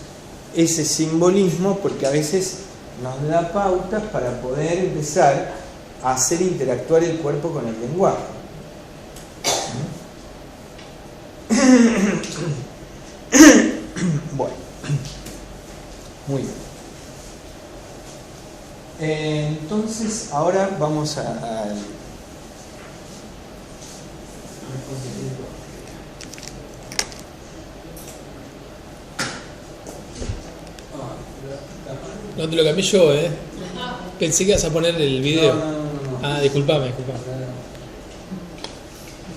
S1: ese simbolismo porque a veces nos da pautas para poder empezar a hacer interactuar el cuerpo con el lenguaje. Bueno, muy bien. Entonces, ahora vamos a
S5: No te lo cambié yo, Pensé que ibas a poner el video.
S1: No.
S5: Disculpame.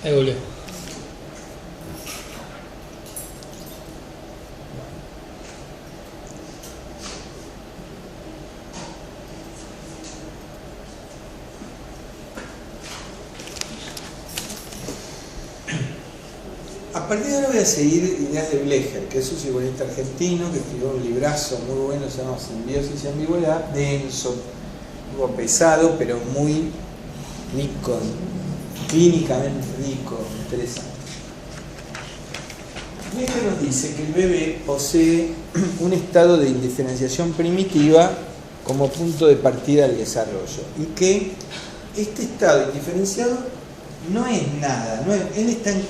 S5: Ahí volvió.
S1: A partir de ahora voy a seguir ideas de Blecher, que es un psicoanalista argentino que escribió un librazo muy bueno, se llama Simbiosis y Ambigüedad, denso, algo pesado, pero muy rico, clínicamente rico, interesante. Flecher nos dice que el bebé posee un estado de indiferenciación primitiva como punto de partida del desarrollo y que este estado indiferenciado no es nada, él está en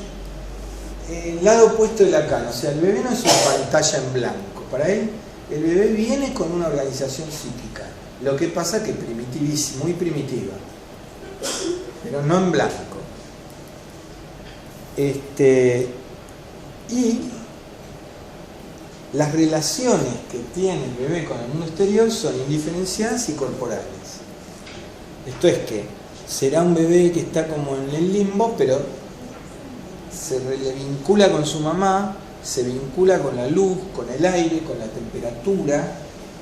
S1: el lado opuesto de Lacan, o sea, el bebé no es una pantalla en blanco, para él el bebé viene con una organización psíquica, lo que pasa que primitivísima, muy primitiva, pero no en blanco. Y las relaciones que tiene el bebé con el mundo exterior son indiferenciadas y corporales. Esto es que será un bebé que está como en el limbo, pero se le vincula con su mamá, se vincula con la luz, con el aire, con la temperatura,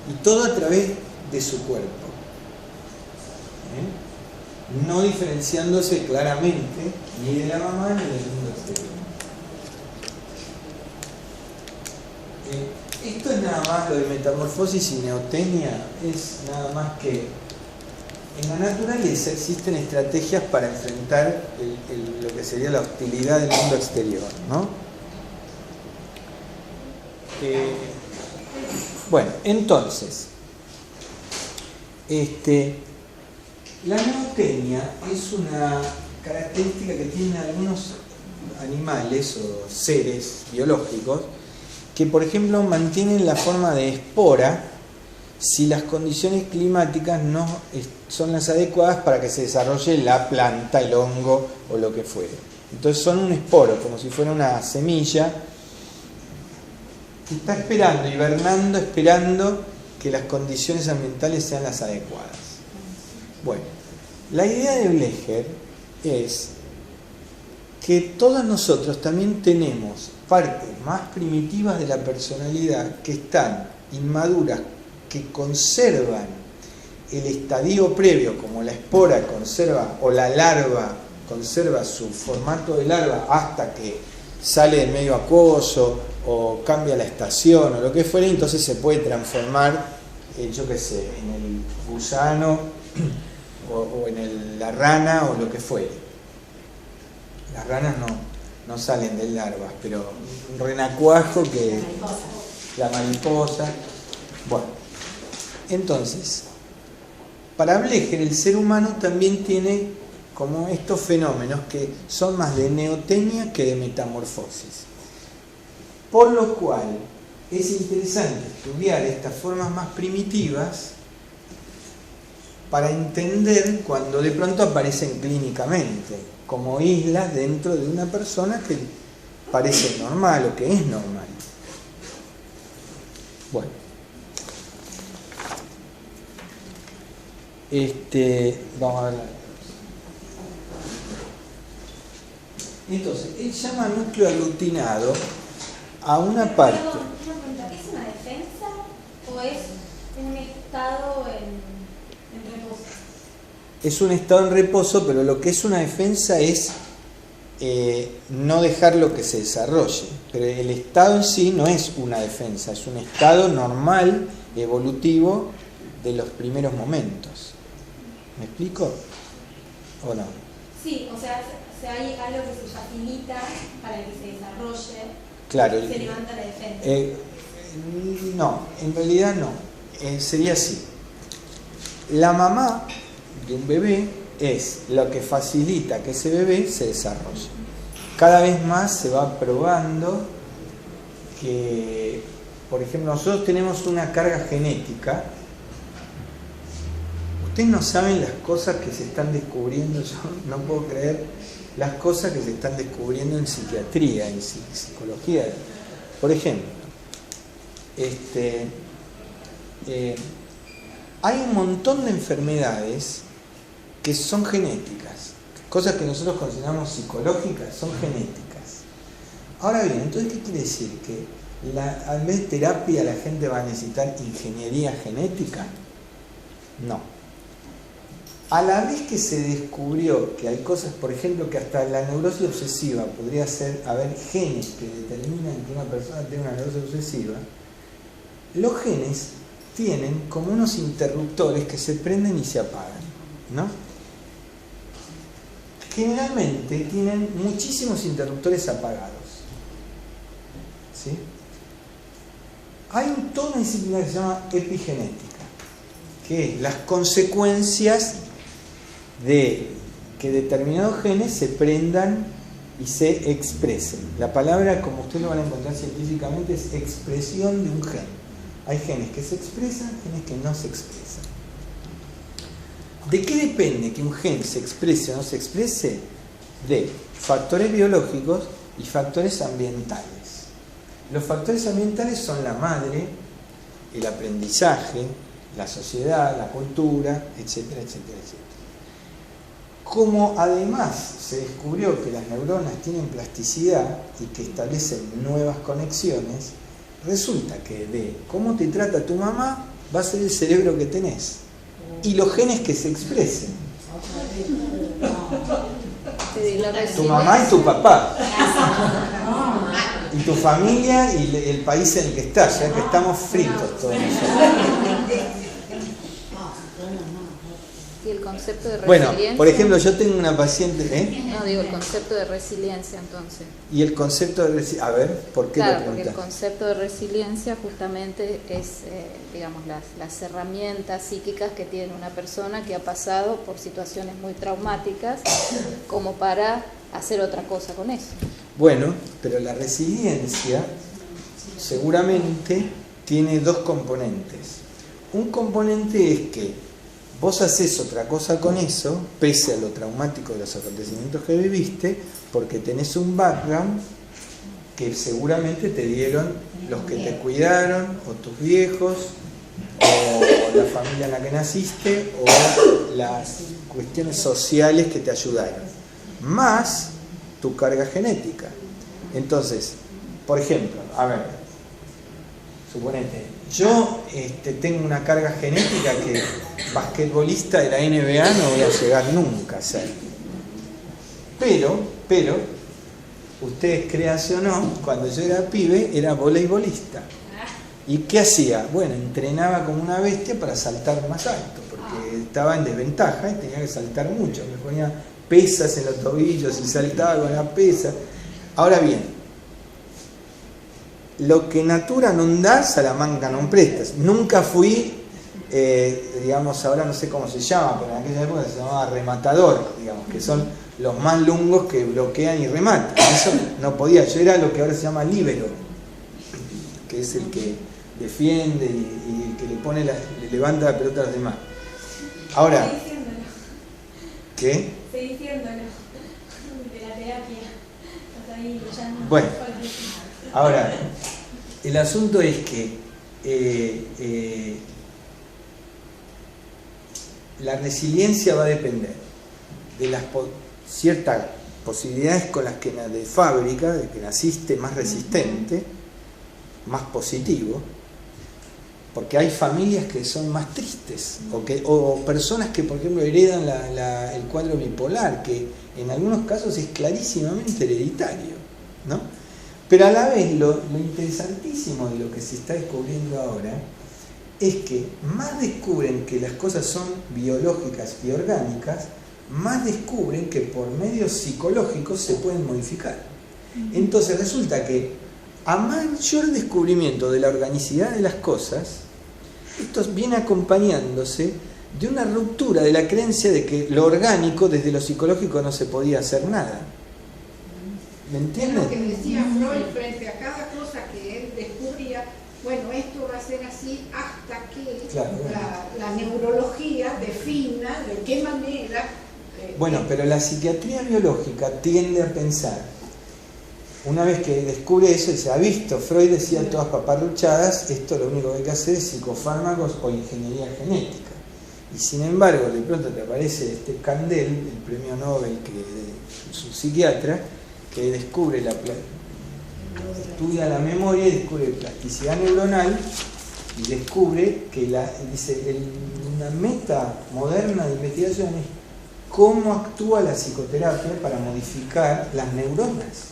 S1: y todo a través de su cuerpo. No diferenciándose claramente ni de la mamá ni del mundo exterior. Esto es nada más lo de metamorfosis y neotenia, es nada más que en la naturaleza existen estrategias para enfrentar lo que sería la hostilidad del mundo exterior, ¿no? Bueno, entonces, la neotenia es una característica que tienen algunos animales o seres biológicos que, por ejemplo, mantienen la forma de espora si las condiciones climáticas no son las adecuadas para que se desarrolle la planta, el hongo o lo que fuere. Entonces son un esporo, como si fuera una semilla que está esperando, hibernando, esperando que las condiciones ambientales sean las adecuadas. Bueno, la idea de Flecher es que todos nosotros también tenemos partes más primitivas de la personalidad que están inmaduras, que conservan el estadio previo, como la espora conserva, o la larva conserva su formato de larva hasta que sale del medio acuoso o cambia la estación o lo que fuera, entonces se puede transformar, yo qué sé, en el gusano o en la rana o lo que fuere. Las ranas no salen de larvas, pero un renacuajo que... La mariposa. Bueno, entonces, para Flecher el ser humano también tiene como estos fenómenos que son más de neotenia que de metamorfosis. Por lo cual es interesante estudiar estas formas más primitivas para entender cuando de pronto aparecen clínicamente, como islas dentro de una persona que parece normal o que es normal. Bueno, vamos a ver. Entonces, él llama núcleo aglutinado a una parte.
S6: Perdón, una pregunta, ¿es una defensa o es un estado en reposo?
S1: Es un estado en reposo, pero lo que es una defensa es no dejarlo que se desarrolle. Pero el estado en sí no es una defensa, es un estado normal, evolutivo, de los primeros momentos. ¿Me explico? ¿O no?
S6: Sí, o sea, hay algo que se facilita para que se desarrolle,
S1: claro,
S6: se levanta la defensa.
S1: No, en realidad no. Sería así. La mamá de un bebé es lo que facilita que ese bebé se desarrolle. Cada vez más se va probando que, por ejemplo, nosotros tenemos una carga genética. Ustedes no saben las cosas que se están descubriendo, yo no puedo creer las cosas que se están descubriendo en psiquiatría, en psicología. Por ejemplo, hay un montón de enfermedades que son genéticas, cosas que nosotros consideramos psicológicas son genéticas. Ahora bien, entonces, ¿qué quiere decir? ¿Que en vez de terapia la gente va a necesitar ingeniería genética? No. A la vez que se descubrió que hay cosas, por ejemplo, que hasta la neurosis obsesiva podría haber genes que determinan que una persona tiene una neurosis obsesiva, los genes tienen como unos interruptores que se prenden y se apagan, ¿no? Generalmente tienen muchísimos interruptores apagados. ¿sí? Hay toda una disciplina que se llama epigenética, que es las consecuencias de que determinados genes se prendan y se expresen. La palabra, como ustedes lo van a encontrar científicamente, es expresión de un gen. Hay genes que se expresan, genes que no se expresan. ¿De qué depende que un gen se exprese o no se exprese? De factores biológicos y factores ambientales. Los factores ambientales son la madre, el aprendizaje, la sociedad, la cultura, etcétera, etcétera, etcétera. Como además se descubrió que las neuronas tienen plasticidad y que establecen nuevas conexiones, resulta que de cómo te trata tu mamá va a ser el cerebro que tenés y los genes que se expresen. Tu mamá y tu papá. Y tu familia y el país en el que estás, ya que estamos fritos todos nosotros.
S7: Y el concepto de resiliencia.
S1: Bueno, por ejemplo, yo tengo una paciente.
S7: No, digo el concepto de resiliencia entonces.
S1: Y el concepto de resiliencia. A ver, ¿por qué
S7: claro,
S1: lo preguntas?
S7: Porque el concepto de resiliencia justamente es, digamos, las herramientas psíquicas que tiene una persona que ha pasado por situaciones muy traumáticas como para hacer otra cosa con eso.
S1: Bueno, pero la resiliencia seguramente tiene dos componentes. Un componente es que vos haces otra cosa con eso, pese a lo traumático de los acontecimientos que viviste, porque tenés un background que seguramente te dieron los que te cuidaron, o tus viejos, o la familia en la que naciste, o las cuestiones sociales que te ayudaron, más tu carga genética. Entonces, por ejemplo, a ver, suponete, yo tengo una carga genética que basquetbolista de la NBA no voy a llegar nunca a ser. Pero, ustedes créanse o no, cuando yo era pibe era voleibolista. ¿Y qué hacía? Bueno, entrenaba como una bestia para saltar más alto, porque estaba en desventaja y tenía que saltar mucho. Me ponía pesas en los tobillos y saltaba con las pesas. Ahora bien, lo que natura non dà, Salamanca non prestas. Nunca fui, digamos, ahora no sé cómo se llama, pero en aquella época se llamaba rematador, digamos, que son los más lungos que bloquean y rematan. Eso no podía, yo era lo que ahora se llama líbero, que es el que defiende y el que le levanta la pelota a los demás. Ahora, ¿qué?
S6: Estoy diciéndolo, de la terapia. Estás ahí luchando.
S1: Bueno, ahora, el asunto es que la resiliencia va a depender de las ciertas posibilidades con las que de fábrica, de que naciste más resistente, más positivo, porque hay familias que son más tristes, o personas que, por ejemplo, heredan el cuadro bipolar, que en algunos casos es clarísimamente hereditario, ¿no? Pero a la vez lo interesantísimo de lo que se está descubriendo ahora es que más descubren que las cosas son biológicas y orgánicas, más descubren que por medios psicológicos se pueden modificar. Entonces resulta que a mayor descubrimiento de la organicidad de las cosas, esto viene acompañándose de una ruptura de la creencia de que lo orgánico desde lo psicológico no se podía hacer nada. ¿Me entienden?
S3: Es lo que decía Freud frente a cada cosa que él descubría. Bueno, esto va a ser así hasta que la neurología defina de qué manera.
S1: Bueno, pero la psiquiatría biológica tiende a pensar, una vez que descubre eso, se ha visto, Freud decía todas paparruchadas, esto lo único que hay que hacer es psicofármacos o ingeniería genética. Y sin embargo, de pronto te aparece este Kandel, el premio Nobel, que es un psiquiatra, que descubre estudia la memoria y descubre plasticidad neuronal y descubre que una meta moderna de investigación es cómo actúa la psicoterapia para modificar las neuronas,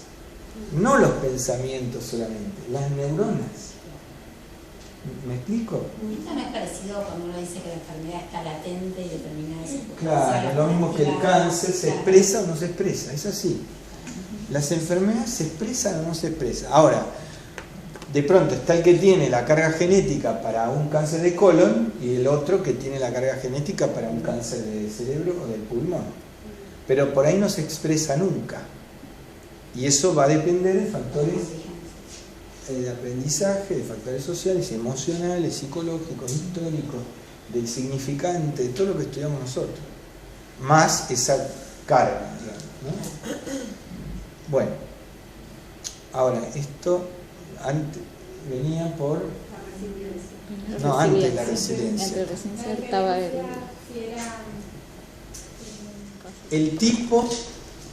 S1: no los pensamientos solamente, las neuronas. ¿Me explico?
S2: Esto no es parecido cuando uno dice que la enfermedad está latente y determinada de su
S1: Claro, lo mismo que el cáncer, ¿se expresa o no se expresa? Es así. Las enfermedades se expresan o no se expresan. Ahora, de pronto está el que tiene la carga genética para un cáncer de colon y el otro que tiene la carga genética para un cáncer de cerebro o del pulmón. Pero por ahí no se expresa nunca. Y eso va a depender de factores de aprendizaje, de factores sociales, emocionales, psicológicos, históricos, del significante, de todo lo que estudiamos nosotros. Más esa carga, digamos, ¿no? Bueno, ahora, esto antes venía por... No, antes de la resiliencia.
S7: Entre resiliencia estaba
S1: el tipo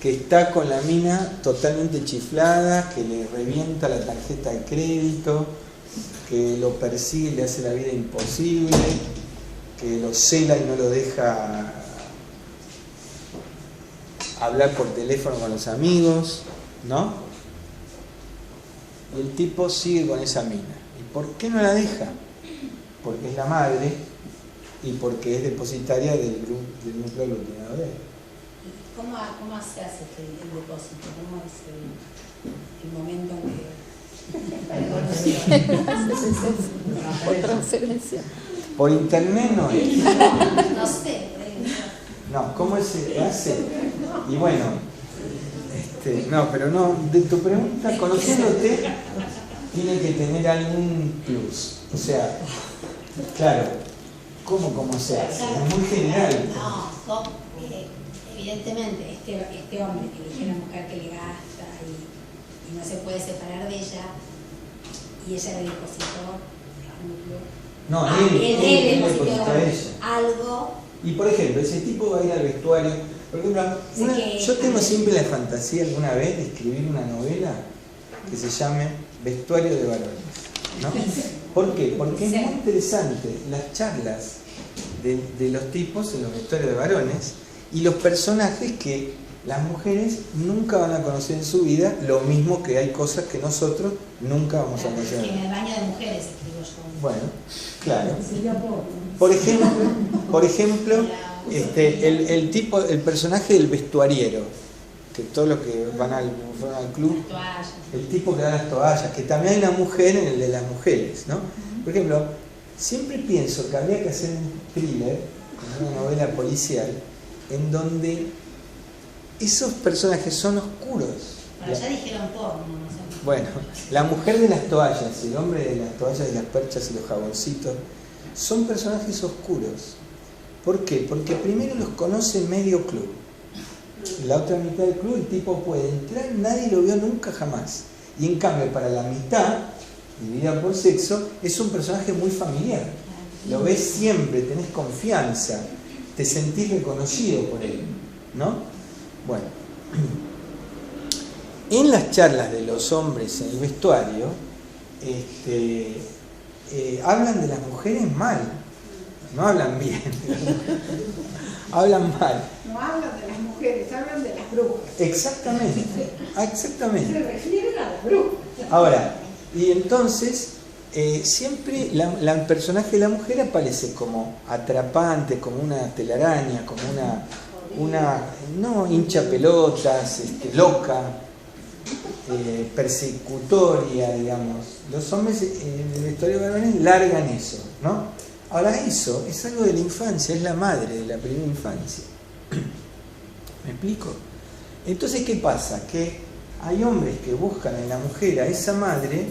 S1: que está con la mina totalmente chiflada, que le revienta la tarjeta de crédito, que lo persigue y le hace la vida imposible, que lo cela y no lo deja hablar por teléfono con los amigos, ¿no? Y el tipo sigue con esa mina. ¿Y por qué no la deja? Porque es la madre y porque es depositaria del núcleo aglutinador de él.
S2: ¿Cómo se hace el depósito? ¿Cómo es el momento en que...
S7: por transferencia?
S1: Por internet no es.
S2: No sé.
S1: No, ¿cómo se hace? Y bueno, no, pero no, de tu pregunta, conociéndote, tiene que tener algún plus. O sea, claro, ¿cómo se hace? Es muy general.
S2: No, evidentemente, este hombre que elige a la mujer que le gasta y no se puede separar de ella, y ella le depositó
S1: no, él
S2: depositó
S1: a ella
S2: algo.
S1: Y por ejemplo, ese tipo va a ir al vestuario. Por ejemplo, yo tengo siempre la fantasía alguna vez de escribir una novela que se llame Vestuario de varones, ¿no? ¿Por qué? Porque es muy interesante las charlas de los tipos en los vestuarios de varones y los personajes que las mujeres nunca van a conocer en su vida, lo mismo que hay cosas que nosotros nunca vamos a conocer.
S2: En el baño de mujeres escribo yo.
S1: Bueno, claro. Por ejemplo, el personaje del vestuariero, que todos los que van al club, el tipo que da las toallas, que también hay una mujer en el de las mujeres, ¿no? Por ejemplo, siempre pienso que habría que hacer un thriller, una novela policial, en donde esos personajes son oscuros.
S2: Bueno, ya dijeron porno, no sé.
S1: Bueno, la mujer de las toallas, el hombre de las toallas y las perchas y los jaboncitos, son personajes oscuros. ¿Por qué? Porque primero los conoce medio club. La otra mitad del club el tipo puede entrar, nadie lo vio nunca jamás. Y en cambio para la mitad, dividida por sexo, es un personaje muy familiar. Lo ves siempre, tenés confianza, te sentís reconocido por él, ¿no? Bueno, en las charlas de los hombres en el vestuario, hablan de las mujeres mal, no hablan bien, hablan mal.
S3: No hablan de las mujeres, hablan de las brujas.
S1: Exactamente, exactamente.
S3: Se refieren a las brujas.
S1: Ahora, y entonces, siempre el personaje de la mujer aparece como atrapante, como una telaraña, como una no hincha pelotas, loca, persecutoria, digamos. Los hombres en el vestuario de varones largan eso, ¿no? Ahora eso es algo de la infancia, es la madre de la primera infancia. ¿Me explico? Entonces, ¿qué pasa? Que hay hombres que buscan en la mujer a esa madre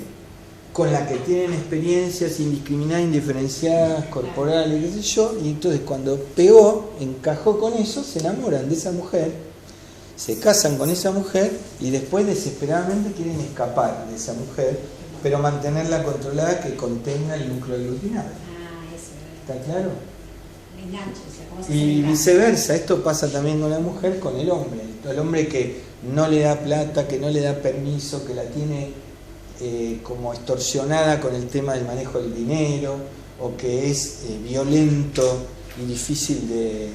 S1: con la que tienen experiencias indiscriminadas, indiferenciadas, corporales, qué sé yo, y entonces cuando pegó, encajó con eso, se enamoran de esa mujer, se casan con esa mujer y después desesperadamente quieren escapar de esa mujer, pero mantenerla controlada, que contenga el núcleo aglutinado. ¿Está claro?
S2: El enganche, o sea, ¿cómo se
S1: Y
S2: hace?
S1: viceversa, esto pasa también con la mujer, con el hombre. El hombre que no le da plata, que no le da permiso, que la tiene como extorsionada con el tema del manejo del dinero, o que es violento y difícil de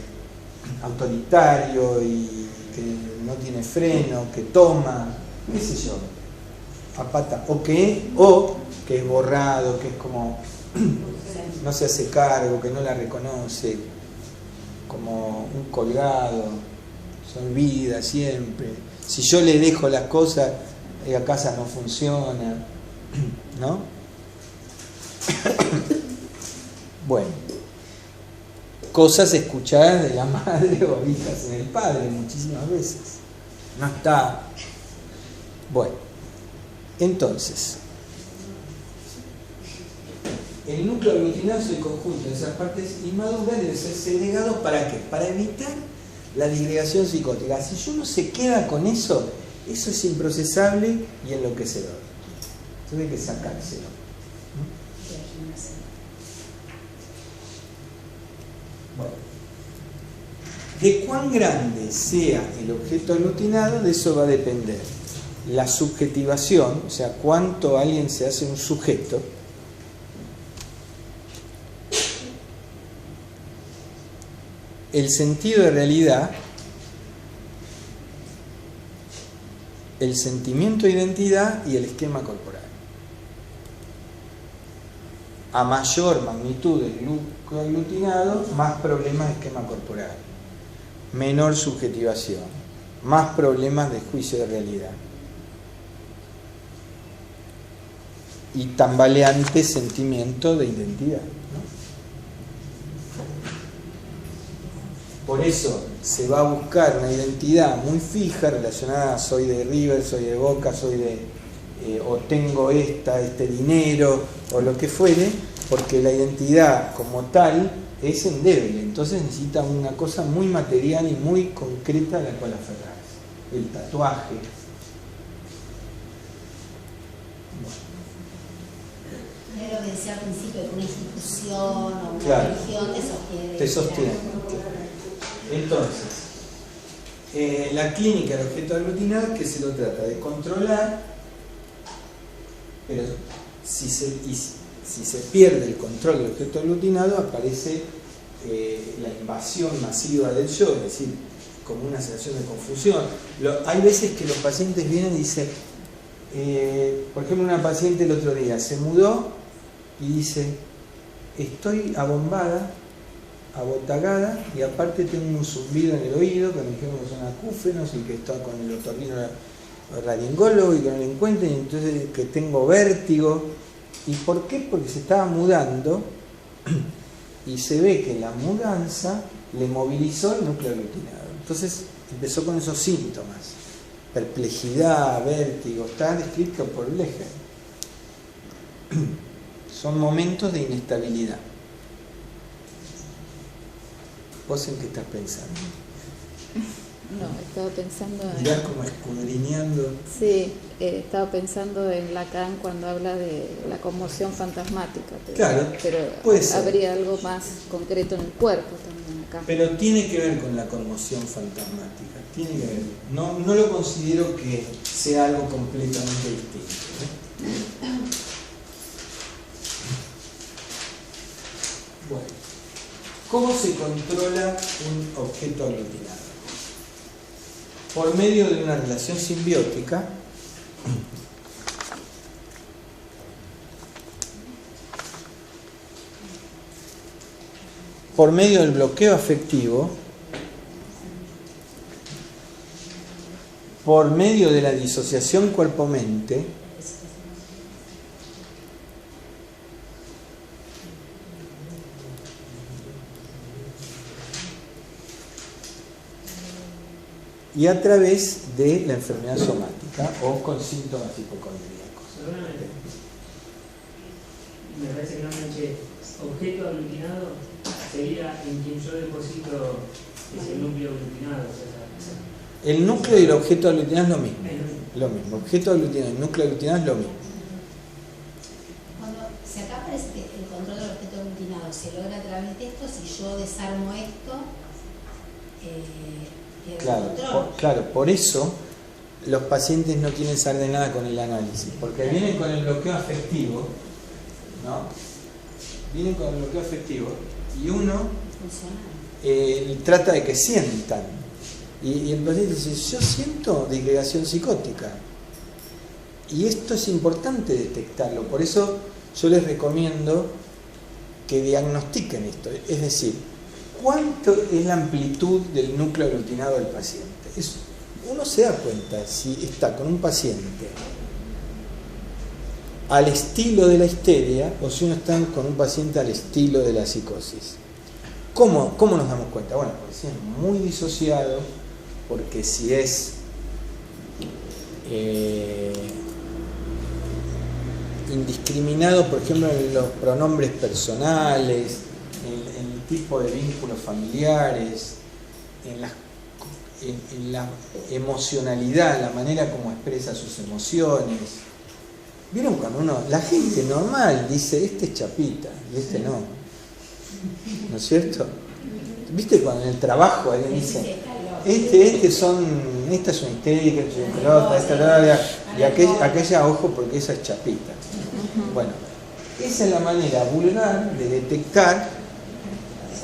S1: autoritario y que no tiene freno, que toma, qué sé yo, a pata, o que es borrado, que es como no se hace cargo, que no la reconoce, como un colgado, se olvida siempre. Si yo le dejo las cosas, la casa no funciona. ¿no? Bueno, cosas escuchadas de la madre o vistas en el padre muchísimas veces. No está. Bueno, entonces, el núcleo aglutinado es el conjunto de esas partes inmaduras debe ser segregado. ¿Para qué? Para evitar la disgregación psicótica. Si uno se queda con eso, eso es improcesable y enloquecedor. Entonces hay que sacárselo. Bueno, de cuán grande sea el objeto aglutinado, de eso va a depender la subjetivación, o sea, cuánto alguien se hace un sujeto, el sentido de realidad, el sentimiento de identidad y el esquema corporal. A mayor magnitud del núcleo aglutinado, más problemas de esquema corporal, menor subjetivación, más problemas de juicio de realidad y tambaleante sentimiento de identidad, ¿no? Por eso se va a buscar una identidad muy fija relacionada a soy de River, soy de Boca, soy de o tengo este dinero o lo que fuere, porque la identidad como tal es endeble, entonces necesita una cosa muy material y muy concreta a la cual aferrarse. El tatuaje.
S2: Es lo que decía al principio, que una institución o una
S1: Claro.
S2: religión te sostiene.
S1: Te sostiene. Entonces, la clínica del objeto aglutinado, que se lo trata de controlar, pero si se pierde el control del objeto aglutinado, aparece la invasión masiva del yo, es decir, como una sensación de confusión. Hay veces que los pacientes vienen y dicen, por ejemplo, una paciente el otro día se mudó y dice, estoy abombada, abotagada, y aparte tengo un zumbido en el oído, que me dijeron que son acúfenos y que está con el otorrino laringólogo y que no lo encuentren, y entonces que tengo vértigo. ¿Y por qué? Porque se estaba mudando y se ve que la mudanza le movilizó el núcleo aglutinado. Entonces empezó con esos síntomas: perplejidad, vértigo, está descrito por Leger. Son momentos de inestabilidad. ¿Vos en qué estás pensando?
S7: No, estaba pensando en...
S1: Mirás como escudriñando.
S7: Sí, estaba pensando en Lacan cuando habla de la conmoción fantasmática.
S1: Claro,
S7: pero
S1: puede ser.
S7: habría algo más concreto en el cuerpo también acá.
S1: Pero tiene que ver con la conmoción fantasmática. Tiene que ver. No lo considero que sea algo completamente distinto. Bueno, ¿cómo se controla un objeto aglutinado? Por medio de una relación simbiótica por medio del bloqueo afectivo, por medio de la disociación cuerpo-mente, y a través de la enfermedad somática o con síntomas hipocondríacos.
S4: Seguramente. Me parece que no manché. Objeto aglutinado sería en quien yo deposito ese núcleo aglutinado.
S1: El núcleo y el objeto aglutinado es lo mismo.
S4: Es
S1: Lo mismo. Objeto aglutinado y núcleo aglutinado es lo mismo.
S2: Cuando se acá aparece el control del objeto aglutinado, se logra a través de esto. Si yo desarmo esto,
S1: Claro, por eso los pacientes no quieren saber de nada con el análisis, porque vienen con el bloqueo afectivo, ¿no? Vienen con el bloqueo afectivo y uno trata de que sientan. Y el paciente dice, yo siento disgregación psicótica. Y esto es importante detectarlo, por eso yo les recomiendo que diagnostiquen esto, es decir, ¿cuánto es la amplitud del núcleo aglutinado del paciente? Uno se da cuenta si está con un paciente al estilo de la histeria o si uno está con un paciente al estilo de la psicosis. ¿Cómo nos damos cuenta? Bueno, porque si es muy disociado, porque si es indiscriminado, por ejemplo, en los pronombres personales, en el tipo de vínculos familiares, en la emocionalidad, la manera como expresa sus emociones. ¿Vieron cuando la gente normal dice, este es chapita y este no? ¿No es cierto? ¿Viste cuando en el trabajo alguien dice, esta es una histérica, y aquella, ojo, porque esa es chapita? Bueno, esa es la manera vulgar de detectar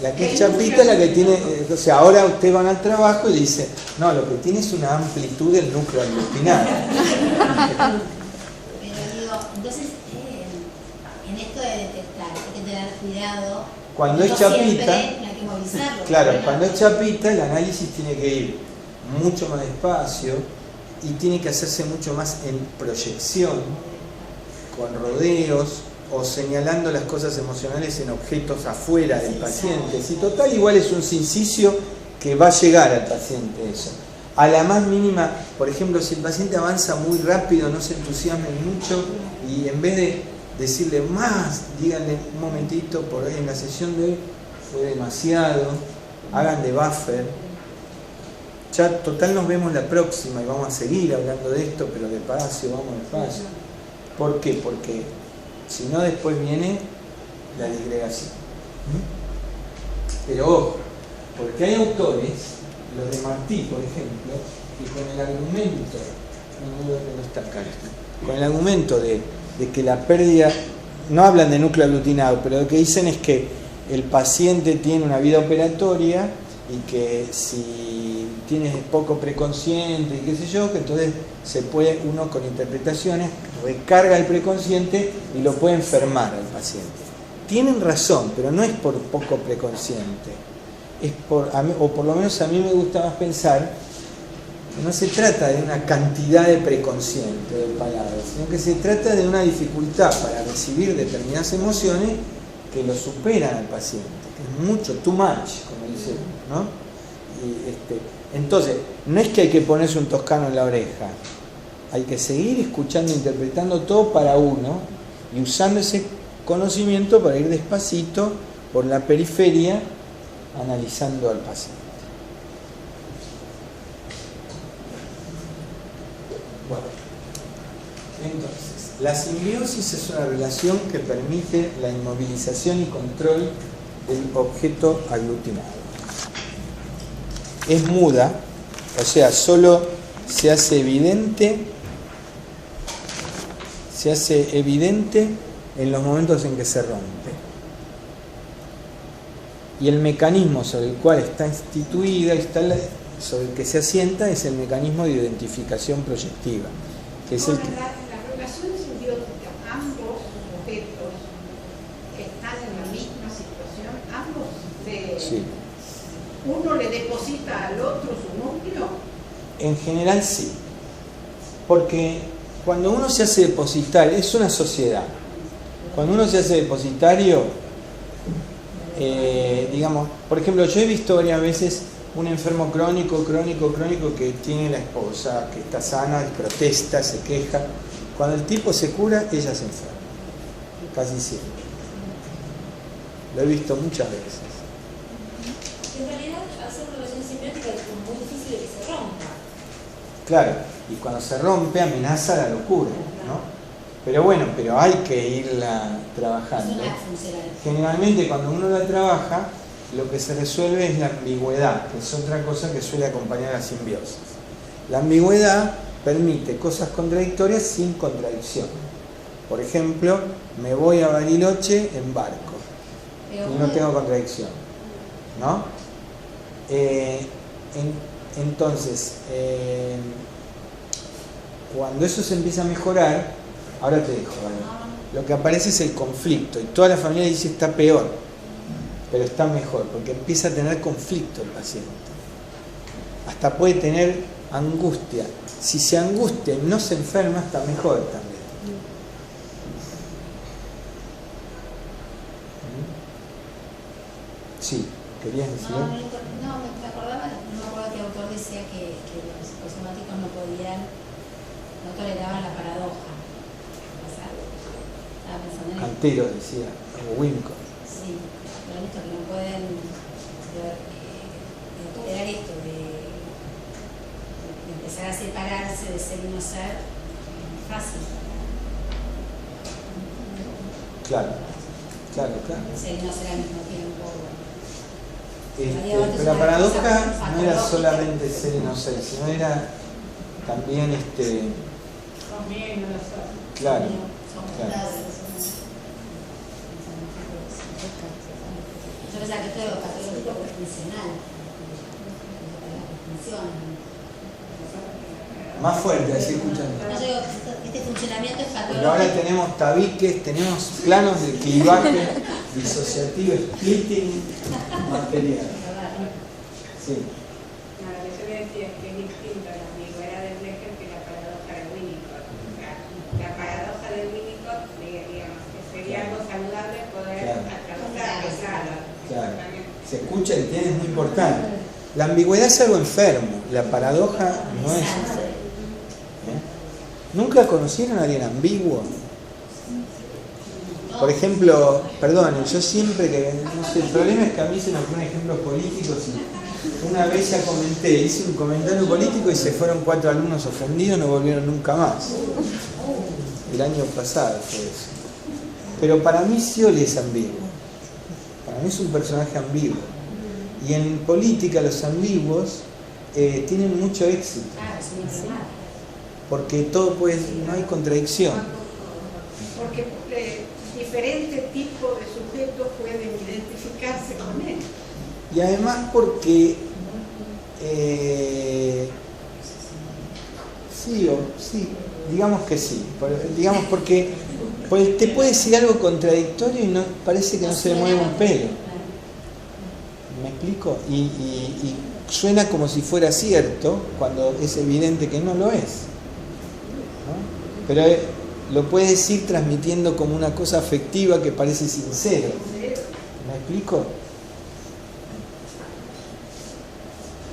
S1: la que es chapita, la que tiene. O sea, ahora ustedes van al trabajo y dicen, no, lo que tiene es una amplitud del núcleo aglutinado.
S2: Pero digo, entonces, en esto de detectar, hay que tener cuidado.
S1: Cuando es chapita,
S2: hay que movilizarlo.
S1: claro, cuando es chapita, el análisis tiene que ir mucho más despacio y tiene que hacerse mucho más en proyección, con rodeos o señalando las cosas emocionales en objetos afuera del paciente. Si total igual es un sincicio que va a llegar al paciente eso. A la más mínima, por ejemplo, si el paciente avanza muy rápido, no se entusiasmen mucho y en vez de decirle más, díganle un momentito, por ahí en la sesión de hoy fue demasiado, hagan de buffer. Ya total nos vemos la próxima y vamos a seguir hablando de esto, pero despacio, vamos despacio. ¿Por qué? Porque si no después viene la disgregación. Pero ojo, porque hay autores, los de Martí, por ejemplo, que con el argumento, con el argumento de que la pérdida, no hablan de núcleo aglutinado, pero lo que dicen es que el paciente tiene una vida operatoria y que si tienes poco preconsciente y qué sé yo, que entonces se puede, uno con interpretaciones recarga el preconsciente y lo puede enfermar al paciente. Tienen razón, pero no es por poco preconsciente, es o por lo menos a mí me gusta más pensar que no se trata de una cantidad de preconsciente del palabra, sino que se trata de una dificultad para recibir determinadas emociones que lo superan al paciente, que es mucho, too much, como dice, ¿no? Entonces, no es que hay que ponerse un toscano en la oreja, hay que seguir escuchando, interpretando todo para uno y usando ese conocimiento para ir despacito por la periferia analizando al paciente. Bueno, entonces, la simbiosis es una relación que permite la inmovilización y control del objeto aglutinado. Es muda, o sea, solo se hace evidente en los momentos en que se rompe. Y el mecanismo sobre el cual está instituida, sobre el que se asienta, es el mecanismo de identificación proyectiva, que es el que...
S3: La relación simbiótica, ambos objetos están en la misma situación, ambos
S1: Sí.
S3: uno le deposita al otro su núcleo.
S1: En general sí, porque cuando uno se hace depositario, es una sociedad, cuando uno se hace depositario, digamos, por ejemplo, yo he visto varias veces un enfermo crónico que tiene la esposa, que está sana, protesta, se queja. Cuando el tipo se cura, ella se enferma, casi siempre. Lo he visto muchas veces.
S6: En realidad, hacer una relación simbiótica es muy difícil de que se rompa.
S1: Claro, y cuando se rompe amenaza la locura, ¿no? Pero bueno, hay que irla trabajando. Generalmente cuando uno la trabaja, lo que se resuelve es la ambigüedad, que es otra cosa que suele acompañar a la simbiosis. La ambigüedad permite cosas contradictorias sin contradicción. Por ejemplo, me voy a Bariloche en barco y no tengo contradicción, ¿no? Entonces, cuando eso se empieza a mejorar, ahora te dejo, ¿vale? Lo que aparece es el conflicto y toda la familia dice está peor, pero está mejor, porque empieza a tener conflicto el paciente. Hasta puede tener angustia. Si se angustia y no se enferma, está mejor también. Sí, ¿querías decir?
S2: No, me acordaba, no me acuerdo qué autor decía que los psicosomáticos no toleraban la paradoja. O sea, estaba pensando en
S1: Cantero decía, o Winco.
S2: sí, pero esto que no pueden tolerar esto de empezar a separarse de ser y no ser, fácil.
S1: Claro.
S2: Ser y no ser al mismo tiempo.
S1: Pero la paradoja no era solamente ser y no ser, sino era también
S3: También no lo sé.
S1: claro.
S2: Yo pensaba que esto era patológico pero funcional. Funciona.
S1: Más fuerte, así escuchando.
S2: No, yo digo, este funcionamiento es
S1: Porque
S2: patológico.
S1: ahora tenemos tabiques, tenemos planos de clivaje disociativo, splitting material. Sí.
S3: No, lo que yo le decía es que es distinto la ambigüedad de Blecher que la paradoja de Winnicott. La paradoja de Winnicott, digamos, que sería algo saludable poder atravesarla.
S1: Claro. Se escucha y tiene, es muy importante. La ambigüedad es algo enfermo, la paradoja no es enfermo. ¿Nunca conocieron a alguien ambiguo? Por ejemplo, perdonen, yo siempre que, no sé, el problema es que a mí se me ocurren ejemplos políticos y una vez ya comenté, hice un comentario político y se fueron 4 alumnos ofendidos, no volvieron nunca más. El año pasado fue eso. Pero para mí Scioli es ambiguo. Para mí es un personaje ambiguo. Y en política los ambiguos tienen mucho éxito. Porque todo no hay contradicción.
S3: Porque diferentes tipos de sujetos pueden identificarse con él.
S1: Y además porque sí, digamos que sí. Digamos porque te puede decir algo contradictorio y no parece que no se le mueve un pelo. ¿Me explico? Y suena como si fuera cierto cuando es evidente que no lo es. ¿No? Pero lo puede decir transmitiendo como una cosa afectiva que parece sincero. ¿Me explico?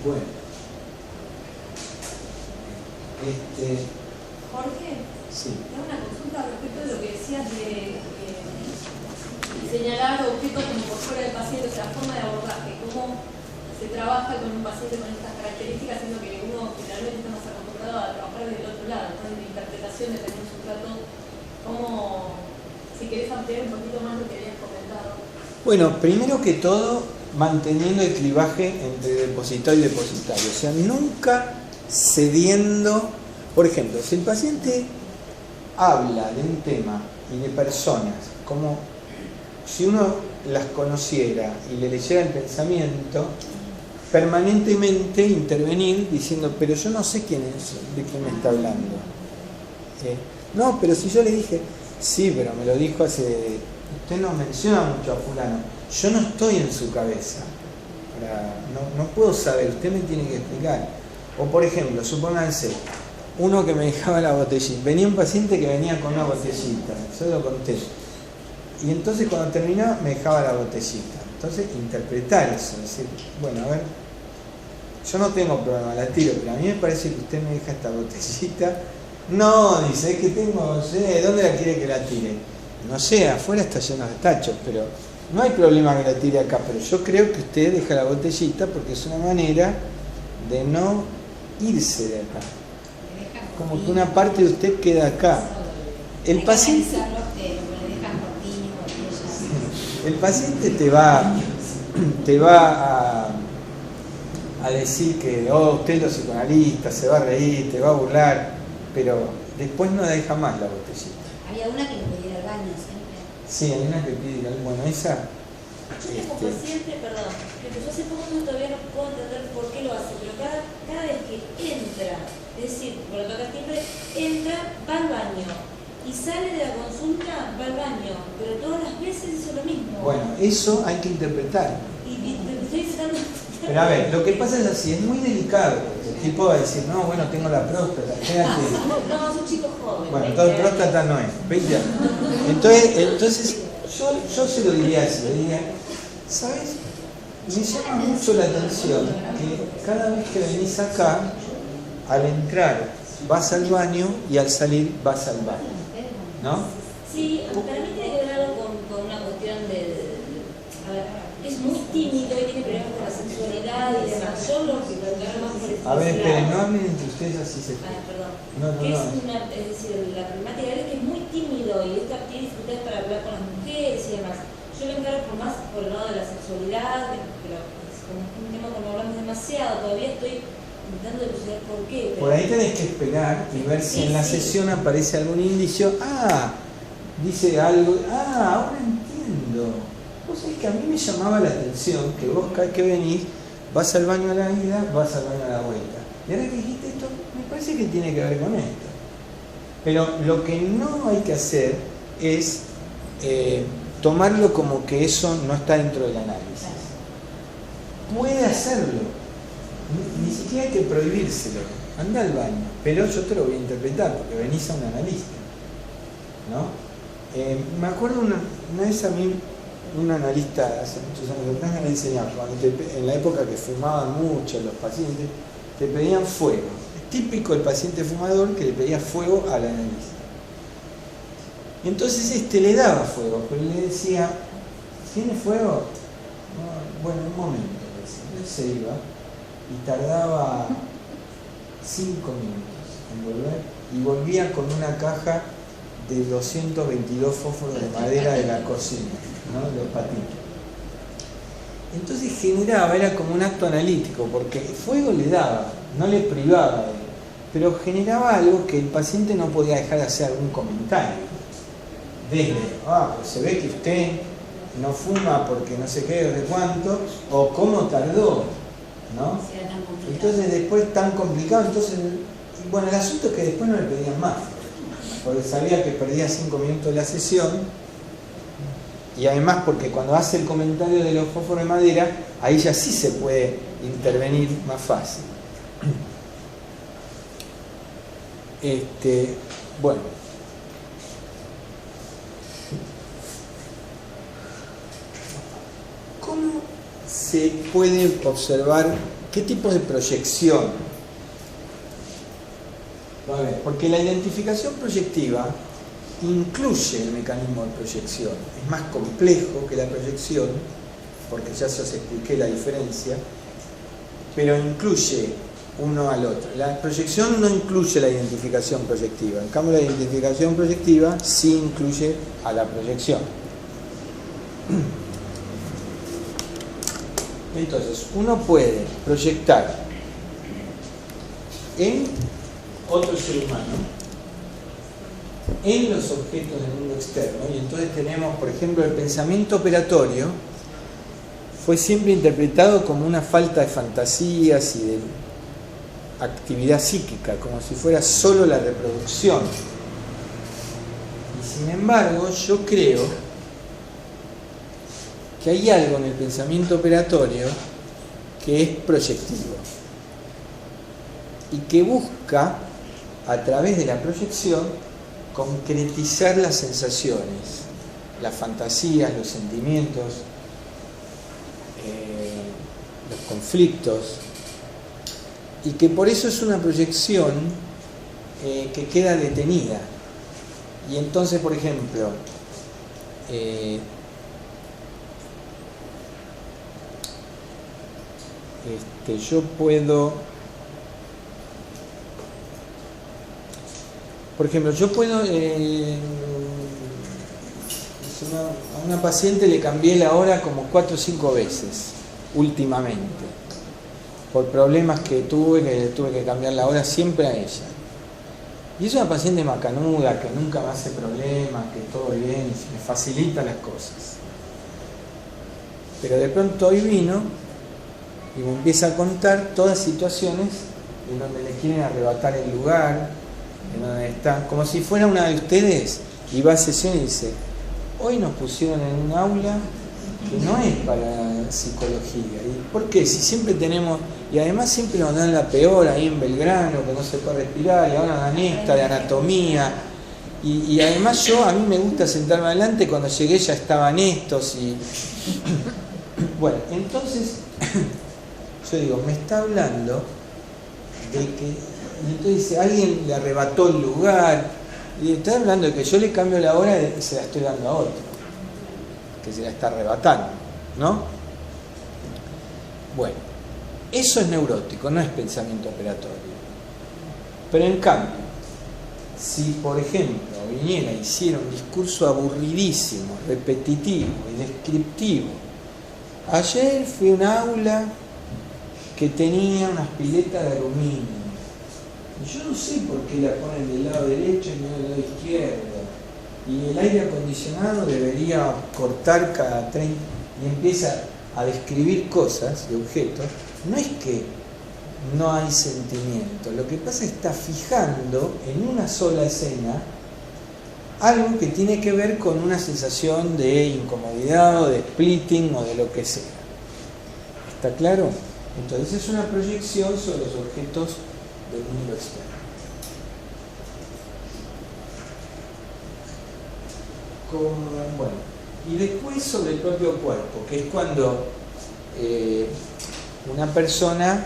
S1: Bueno.
S6: Jorge,
S1: Sí.
S6: tengo una consulta respecto de lo que decías de señalar objetos como por fuera del paciente, o sea, la forma de abordaje, cómo se trabaja con un paciente con estas características, siendo que uno generalmente está más acostumbrado a trabajar desde el otro lado, entonces la interpretación de tener un sustrato, como si querés ampliar un poquito más lo que habías comentado.
S1: Bueno, primero que todo, manteniendo el clivaje entre depositario y depositario, o sea, nunca cediendo. Por ejemplo, si el paciente habla de un tema y de personas, como si uno las conociera y le leyera el pensamiento, permanentemente intervenir diciendo, pero yo no sé quién es, de quién me está hablando. No, pero si yo le dije, sí, pero me lo dijo hace... Usted no menciona mucho a fulano. Yo no estoy en su cabeza. No puedo saber, usted me tiene que explicar. O por ejemplo, supónganse, uno que me dejaba la botellita. Venía un paciente que venía con una botellita, yo lo conté. Y entonces cuando terminó me dejaba la botellita. Entonces interpretar eso, decir, bueno, a ver, yo no tengo problema, la tiro, pero a mí me parece que usted me deja esta botellita. No, dice, es que tengo, ¿dónde la quiere que la tire? No sé, afuera está lleno de tachos, pero no hay problema que la tire acá, pero yo creo que usted deja la botellita porque es una manera de no irse de acá. Como que una parte de usted queda acá. El paciente te va a decir que usted es psicoanalista, se va a reír, te va a burlar, pero después no deja más la botellita.
S2: Había una que le pedía ir al baño siempre.
S1: Sí, hay una que pide ir al baño. Bueno, esa...
S6: Yo como paciente, perdón, porque yo hace poco todavía no puedo entender por qué lo hace, pero cada vez que entra, es decir, por lo que siempre entra, va al baño, y sale de la consulta, va al baño, pero todas las veces hizo lo mismo.
S1: Bueno, eso hay que interpretar.
S6: Y estoy tratando...
S1: Pero a ver, lo que pasa es así, es muy delicado. El tipo va a decir, no, bueno, tengo la próstata, quédate.
S6: No, es un chico joven.
S1: Bueno, entonces próstata no es, 20 años. Entonces yo se lo diría así, le diría, ¿sabes? me llama mucho la atención que cada vez que venís acá, al entrar vas al baño y al salir vas al baño, ¿no?
S8: Sí, para mí tiene que ver algo con una cuestión de... A ver, es muy tímido y tiene problemas con la sexualidad y demás. Yo lo que más por el
S1: A ver, esperen, no hablen entre ustedes así se...
S8: perdón.
S1: No.
S8: Es decir, la problemática de él es que es muy tímido y tiene dificultades para hablar con las mujeres y demás. Yo lo encaro más por el lado de la sexualidad, pero es como un tema que no hablamos demasiado, todavía estoy intentando dilucidar por qué.
S1: Por ahí tenés que esperar y ver si en la sesión aparece algún indicio. Dice algo. Ahora entiendo. Vos sabés que a mí me llamaba la atención que vos cada vez que venís, vas al baño a la ida, vas al baño a la vuelta. Y ahora que dijiste esto, me parece que tiene que ver con esto. Pero lo que no hay que hacer es tomarlo como que eso no está dentro del análisis. Puede hacerlo. Ni siquiera hay que prohibírselo. Anda al baño. Pero yo te lo voy a interpretar porque venís a un analista, ¿no? Me acuerdo una vez a mí, un analista hace muchos años atrás me enseñaba, en la época que fumaban mucho los pacientes, te pedían fuego. Es típico el paciente fumador que le pedía fuego al analista. Y entonces le daba fuego, pero le decía, ¿tiene fuego? No, bueno, un momento. Él se iba y tardaba 5 minutos en volver y volvía con una caja de 222 fósforos de madera de la cocina, ¿no? Los patitos. Entonces era como un acto analítico, porque el fuego le daba, no le privaba de él, pero generaba algo que el paciente no podía dejar de hacer algún comentario. Desde, pues se ve que usted no fuma porque no sé qué o de cuánto, o cómo tardó, ¿no? Entonces después tan complicado, el asunto es que después no le pedían más, porque sabía que perdía 5 minutos de la sesión, y además porque cuando hace el comentario de los fósforos de madera, ahí ya sí se puede intervenir más fácil. Bueno. ¿Cómo se puede observar qué tipo de proyección? Porque la identificación proyectiva incluye el mecanismo de proyección. Es más complejo que la proyección, porque ya os expliqué la diferencia, pero incluye uno al otro. La proyección no incluye la identificación proyectiva. En cambio, la identificación proyectiva sí incluye a la proyección. Entonces, uno puede proyectar en otro ser humano, en los objetos del mundo externo, y entonces tenemos, por ejemplo, el pensamiento operatorio fue siempre interpretado como una falta de fantasías y de actividad psíquica, como si fuera solo la reproducción. Y sin embargo, yo creo que hay algo en el pensamiento operatorio que es proyectivo y que busca, a través de la proyección, concretizar las sensaciones, las fantasías, los sentimientos, los conflictos, y que por eso es una proyección que queda detenida. Y entonces, por ejemplo, yo puedo, a una paciente le cambié la hora como 4 o 5 veces últimamente, por problemas que tuve que cambiar la hora siempre a ella. Y es una paciente macanuda, que nunca me hace problemas, que todo bien, me facilita las cosas. Pero de pronto hoy vino y me empieza a contar todas situaciones en donde le quieren arrebatar el lugar, en donde está, como si fuera una de ustedes, y va a sesión y dice, hoy nos pusieron en un aula que no es para psicología. ¿Y por qué? Si siempre tenemos, y además siempre nos dan la peor ahí en Belgrano, que no se puede respirar, y ahora dan esta de anatomía, y además a mí me gusta sentarme adelante, cuando llegué ya estaban estos, Bueno, entonces, yo digo, me está hablando de que, y entonces dice, alguien le arrebató el lugar, y está hablando de que yo le cambio la hora y se la estoy dando a otro, que se la está arrebatando, ¿no? Bueno, eso es neurótico, no es pensamiento operatorio. Pero en cambio, si por ejemplo viniera y hiciera un discurso aburridísimo, repetitivo y descriptivo, ayer fui a un aula que tenía unas piletas de aluminio, y yo no sé por qué la ponen del lado derecho y no del lado izquierdo, y el aire acondicionado debería cortar cada 30, y empieza a describir cosas y objetos. No es que no hay sentimiento, lo que pasa es que está fijando en una sola escena algo que tiene que ver con una sensación de incomodidad o de splitting o de lo que sea. ¿Está claro? Entonces es una proyección sobre los objetos del mundo externo. Bueno, y después sobre el propio cuerpo, que es cuando una persona,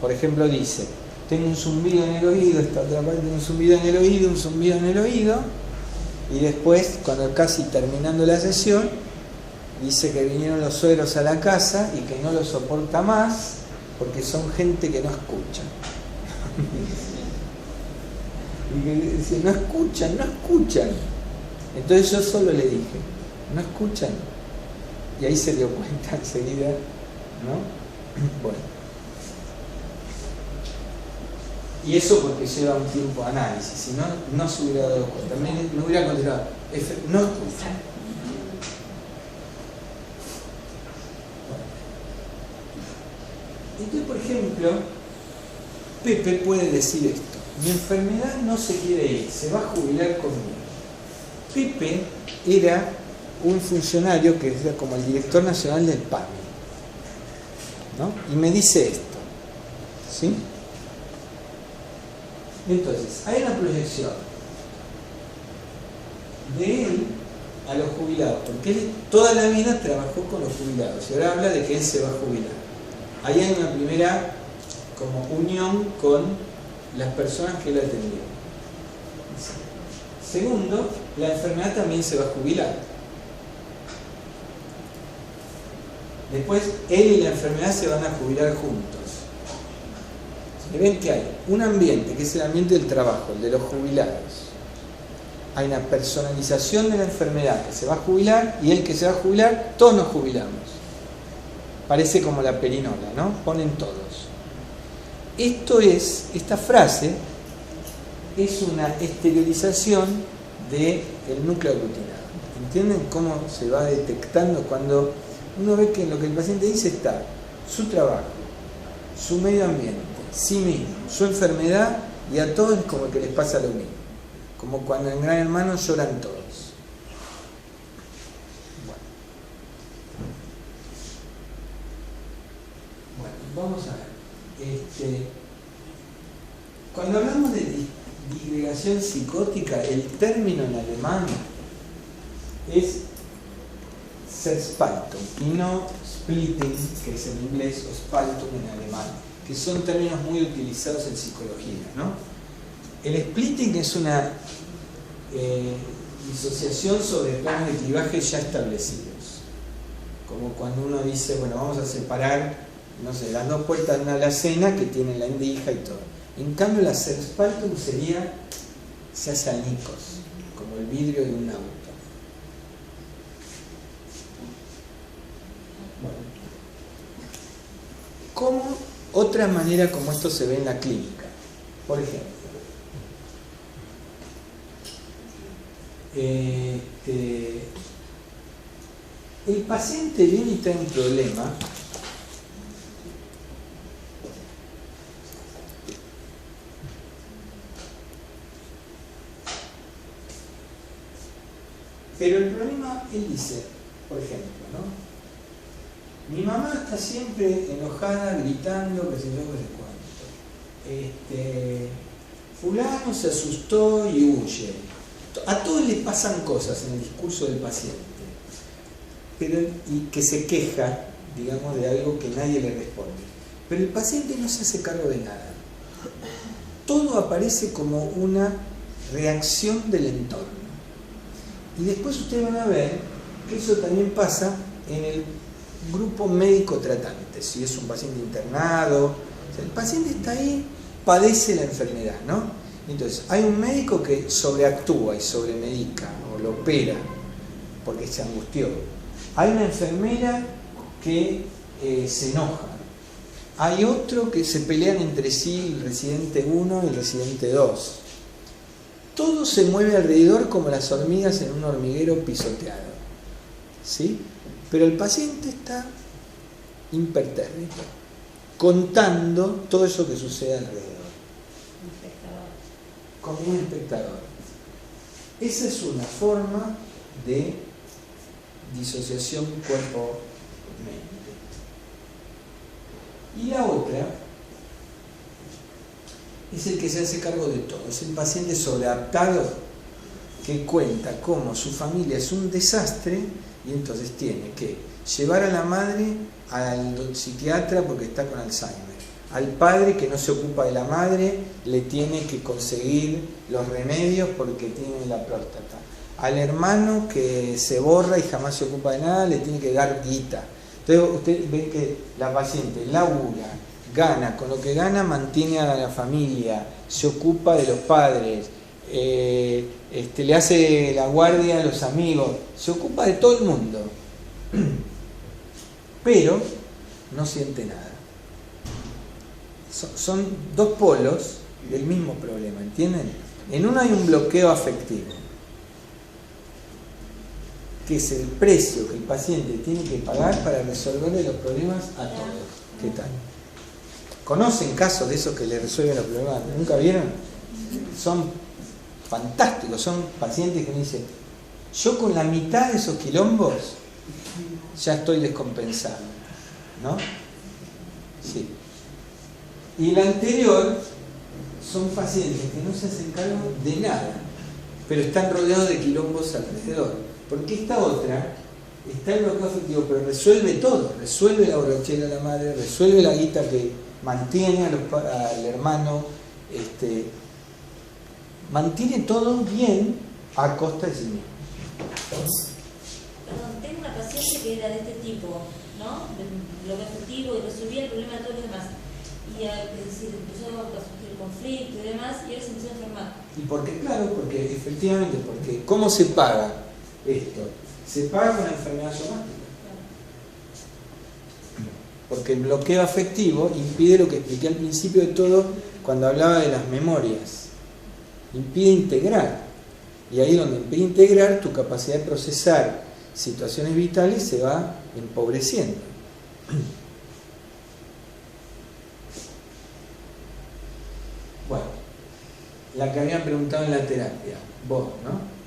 S1: por ejemplo, dice, tengo un zumbido en el oído, esta otra parte tiene un zumbido en el oído, un zumbido en el oído, y después, cuando casi terminando la sesión, dice que vinieron los suegros a la casa y que no lo soporta más porque son gente que no escucha. Y que dice, no escuchan. Entonces yo solo le dije, no escuchan. Y ahí se dio cuenta enseguida, ¿no? Bueno. Y eso porque lleva un tiempo de análisis, si no, no se hubiera dado cuenta. Me hubiera contestado, no escuchan. Entonces, por ejemplo, Pepe puede decir esto: mi enfermedad no se quiere ir, se va a jubilar conmigo. Pepe era un funcionario que era como el director nacional del PAMI, ¿no? Y me dice esto, ¿sí? Entonces, hay una proyección de él a los jubilados, porque él toda la vida trabajó con los jubilados y ahora habla de que él se va a jubilar. Ahí hay una primera como unión con las personas que él atendió. Segundo, la enfermedad también se va a jubilar. Después, él y la enfermedad se van a jubilar juntos. Y ven que hay un ambiente, que es el ambiente del trabajo, el de los jubilados. Hay una personalización de la enfermedad que se va a jubilar, y el que se va a jubilar, todos nos jubilamos. Parece como la perinola, ¿no? Ponen todos. Esta frase es una exteriorización del núcleo aglutinado. ¿Entienden cómo se va detectando cuando uno ve que en lo que el paciente dice está su trabajo, su medio ambiente, sí mismo, su enfermedad, y a todos es como que les pasa lo mismo? Como cuando en Gran Hermano lloran todos. Vamos a ver. Cuando hablamos de disgregación psicótica, el término en alemán es Zerspaltung y no splitting, que es en inglés, o Spaltung en alemán, que son términos muy utilizados en psicología, ¿no? El splitting es una disociación sobre planos de clivaje ya establecidos, como cuando uno dice, bueno, vamos a separar, no sé, las dos puertas de una alacena que tiene la endija y todo. En cambio, la Zerspaltung sería, se hace añicos, como el vidrio de un auto. Bueno. ¿Cómo? Otra manera como esto se ve en la clínica. Por ejemplo, el paciente viene y trae un problema. Pero el problema, él dice, por ejemplo, ¿no? Mi mamá está siempre enojada, gritando, que sé yo, que sé cuánto. Fulano se asustó y huye. A todos les pasan cosas en el discurso del paciente. y que se queja, digamos, de algo que nadie le responde. Pero el paciente no se hace cargo de nada. Todo aparece como una reacción del entorno. Y después ustedes van a ver que eso también pasa en el grupo médico tratante. Si es un paciente internado, o sea, el paciente está ahí, padece la enfermedad, ¿no? Entonces, hay un médico que sobreactúa y sobremedica o lo opera porque se angustió. Hay una enfermera que se enoja. Hay otro que se pelean entre sí, el residente 1 y el residente 2. Todo se mueve alrededor como las hormigas en un hormiguero pisoteado, ¿sí? Pero el paciente está impertérrito, contando todo eso que sucede alrededor. Como un espectador. Esa es una forma de disociación cuerpo-mente. Y la otra es el que se hace cargo de todo, es el paciente sobreadaptado que cuenta cómo su familia es un desastre y entonces tiene que llevar a la madre al psiquiatra porque está con Alzheimer, al padre que no se ocupa de la madre le tiene que conseguir los remedios porque tiene la próstata, al hermano que se borra y jamás se ocupa de nada le tiene que dar guita. Entonces usted ve que la paciente labura, gana, con lo que gana mantiene a la familia, se ocupa de los padres, le hace la guardia a los amigos, se ocupa de todo el mundo, pero no siente nada. Son dos polos del mismo problema, ¿entienden? En uno hay un bloqueo afectivo, que es el precio que el paciente tiene que pagar para resolverle los problemas a todos. ¿Qué tal? ¿Conocen casos de esos que le resuelven los problemas? ¿Nunca vieron? Son fantásticos, son pacientes que me dicen, yo con la mitad de esos quilombos ya estoy descompensado, ¿no? Sí. Y el anterior son pacientes que no se hacen cargo de nada, pero están rodeados de quilombos alrededor. Porque esta otra está en bloqueo afectivo, pero resuelve todo, resuelve la borrachera de la madre, resuelve la guita que mantiene al hermano, mantiene todo bien a costa de sí mismo.
S8: Perdón, tengo una paciente que era de este tipo, ¿no? De bloqueo afectivo y resolvía el problema de todos los demás. Y es decir, empezó a surgir conflicto y demás, y él se empezó a enfermar.
S1: ¿Y por qué? Claro, porque efectivamente, porque ¿cómo se paga esto? Se paga con la enfermedad somática. Porque el bloqueo afectivo impide lo que expliqué al principio de todo cuando hablaba de las memorias. Impide integrar. Y ahí donde impide integrar, tu capacidad de procesar situaciones vitales se va empobreciendo. Bueno, la que habían preguntado en la terapia, vos, ¿no?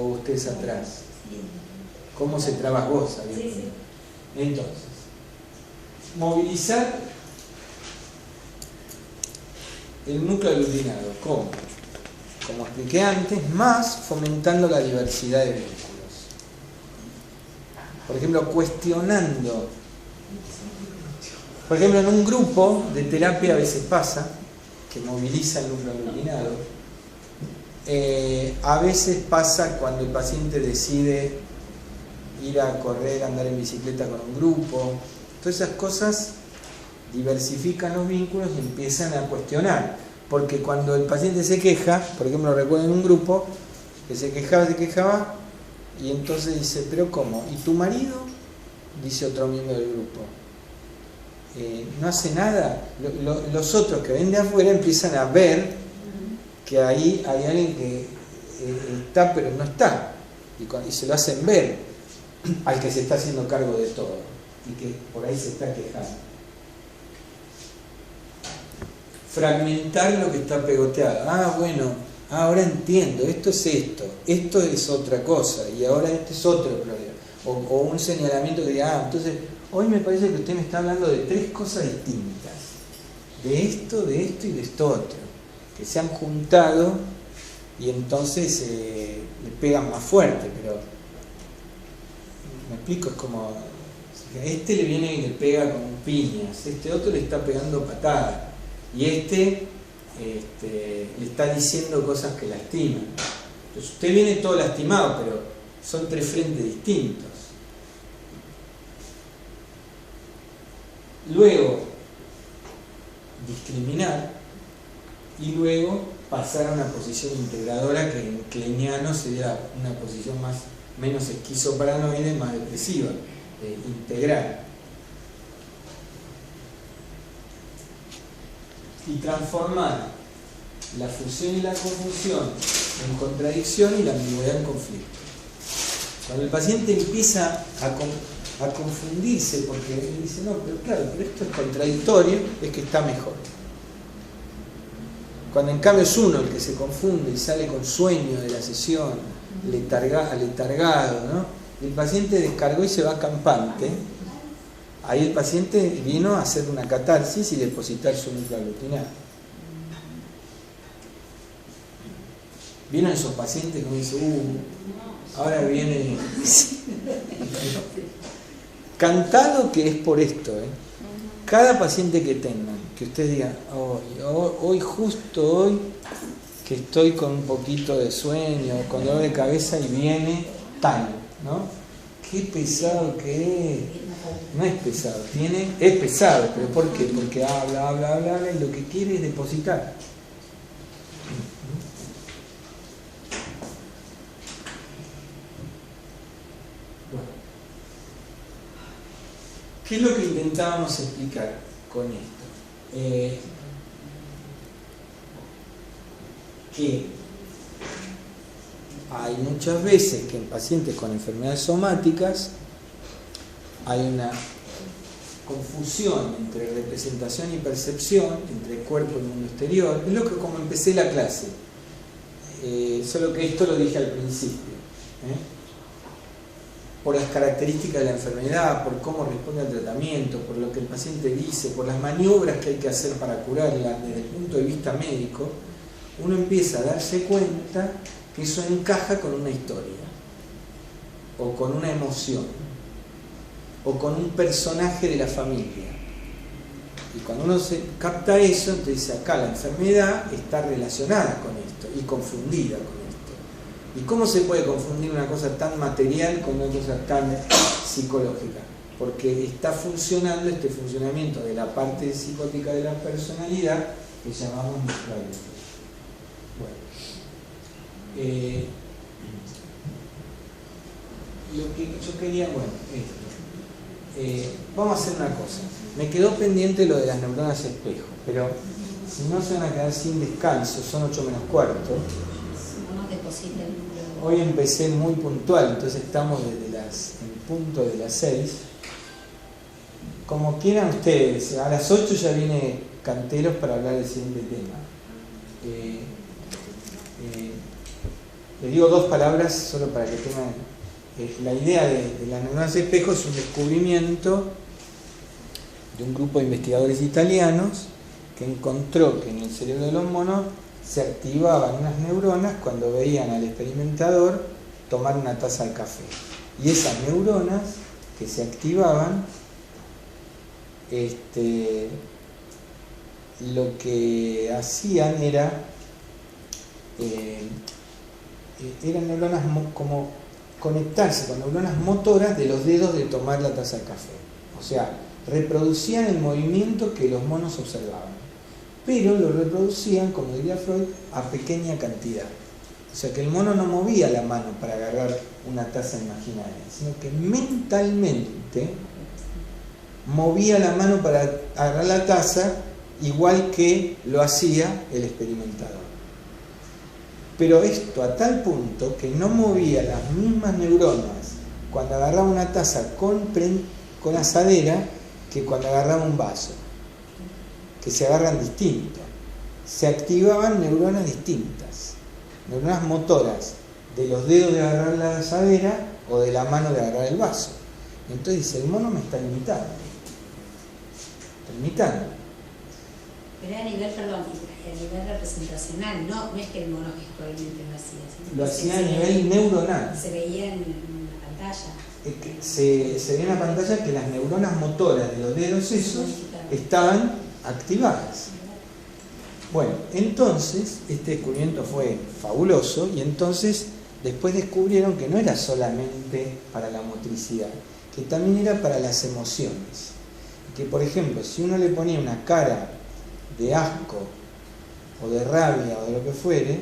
S1: O ustedes atrás. ¿Cómo se trabaja vos?
S8: Sí.
S1: Entonces, movilizar el núcleo aglutinado. ¿Cómo? Como expliqué antes, más fomentando la diversidad de vínculos. Por ejemplo, cuestionando. Por ejemplo, en un grupo de terapia a veces pasa que moviliza el núcleo aglutinado. A veces pasa cuando el paciente decide ir a correr, andar en bicicleta con un grupo. Todas esas cosas diversifican los vínculos y empiezan a cuestionar. Porque cuando el paciente se queja, por ejemplo, recuerdo en un grupo que se quejaba, y entonces dice, ¿pero cómo? ¿Y tu marido? Dice otro miembro del grupo. No hace nada. Los otros que ven de afuera empiezan a ver que ahí hay alguien que está pero no está. Y se lo hacen ver al que se está haciendo cargo de todo y que por ahí se está quejando. Fragmentar lo que está pegoteado. Ah, bueno, ahora entiendo, esto es otra cosa, y ahora este es otro problema. O un señalamiento que diga, entonces, hoy me parece que usted me está hablando de 3 cosas distintas. De esto y de esto otro. Que se han juntado y entonces le pegan más fuerte, pero me explico, es como a este le viene y le pega con piñas, este otro le está pegando patadas y este le está diciendo cosas que lastiman. Entonces usted viene todo lastimado, pero son tres frentes distintos. Luego discriminar y luego pasar a una posición integradora que en kleiniano sería una posición menos esquizoparanoide, más depresiva, integral. Y transformar la fusión y la confusión en contradicción y la ambigüedad en conflicto. Cuando el paciente empieza a confundirse porque él dice, no, pero claro, pero esto es contradictorio, es que está mejor. Cuando en cambio es uno el que se confunde y sale con sueño de la sesión, letargado, ¿no? El paciente descargó y se va campante, ahí el paciente vino a hacer una catarsis y depositar su microaglutinado. Vieron esos pacientes que uno dice, ahora viene... Cantado que es por esto, Cada paciente que tengan, que usted diga, hoy, justo hoy, que estoy con un poquito de sueño, con dolor de cabeza y viene tal, ¿no? Qué pesado que es. No es pesado, es pesado, pero ¿por qué? Porque habla y lo que quiere es depositar. ¿Qué es lo que intentábamos explicar con esto? Que hay muchas veces que en pacientes con enfermedades somáticas hay una confusión entre representación y percepción, entre cuerpo y mundo exterior. Es lo que como empecé la clase, solo que esto lo dije al principio. Por las características de la enfermedad, por cómo responde al tratamiento, por lo que el paciente dice, por las maniobras que hay que hacer para curarla desde el punto de vista médico, uno empieza a darse cuenta que eso encaja con una historia, o con una emoción, o con un personaje de la familia. Y cuando uno se capta eso, entonces dice, acá la enfermedad está relacionada con esto y confundida con esto. ¿Y cómo se puede confundir una cosa tan material con una cosa tan psicológica? Porque está funcionando este funcionamiento de la parte psicótica de la personalidad que llamamos microaglutinado. Bueno, lo que yo quería, esto. Vamos a hacer una cosa. Me quedó pendiente lo de las neuronas espejo, pero si no se van a quedar sin descanso, son 8:45. Hoy empecé muy puntual, entonces estamos desde en punto de las 6. Como quieran ustedes, a las 8 ya viene Canteros para hablar del siguiente tema. Les digo 2 palabras solo para que tengan... la idea de las neuronas espejo es un descubrimiento de un grupo de investigadores italianos que encontró que en el cerebro de los monos se activaban unas neuronas cuando veían al experimentador tomar una taza de café. Y esas neuronas que se activaban, lo que hacían eran neuronas como conectarse con neuronas motoras de los dedos de tomar la taza de café. O sea, reproducían el movimiento que los monos observaban. Pero lo reproducían, como diría Freud, a pequeña cantidad. O sea que el mono no movía la mano para agarrar una taza imaginaria, sino que mentalmente movía la mano para agarrar la taza igual que lo hacía el experimentador. Pero esto a tal punto que no movía las mismas neuronas cuando agarraba una taza con asadera que cuando agarraba un vaso, que se agarran distintos. Se activaban neuronas distintas, neuronas motoras de los dedos de agarrar la asadera o de la mano de agarrar el vaso. Entonces dice, el mono me está limitando.
S2: Pero a nivel, a nivel representacional, no es que el mono gestualmente lo hacía.
S1: Lo hacía a nivel neuronal.
S2: Se veía en la pantalla.
S1: se ve en la pantalla que las neuronas motoras de los dedos esos estaban activadas. Bueno, entonces este descubrimiento fue fabuloso y entonces después descubrieron que no era solamente para la motricidad, que también era para las emociones. Que por ejemplo, si uno le ponía una cara de asco o de rabia o de lo que fuere,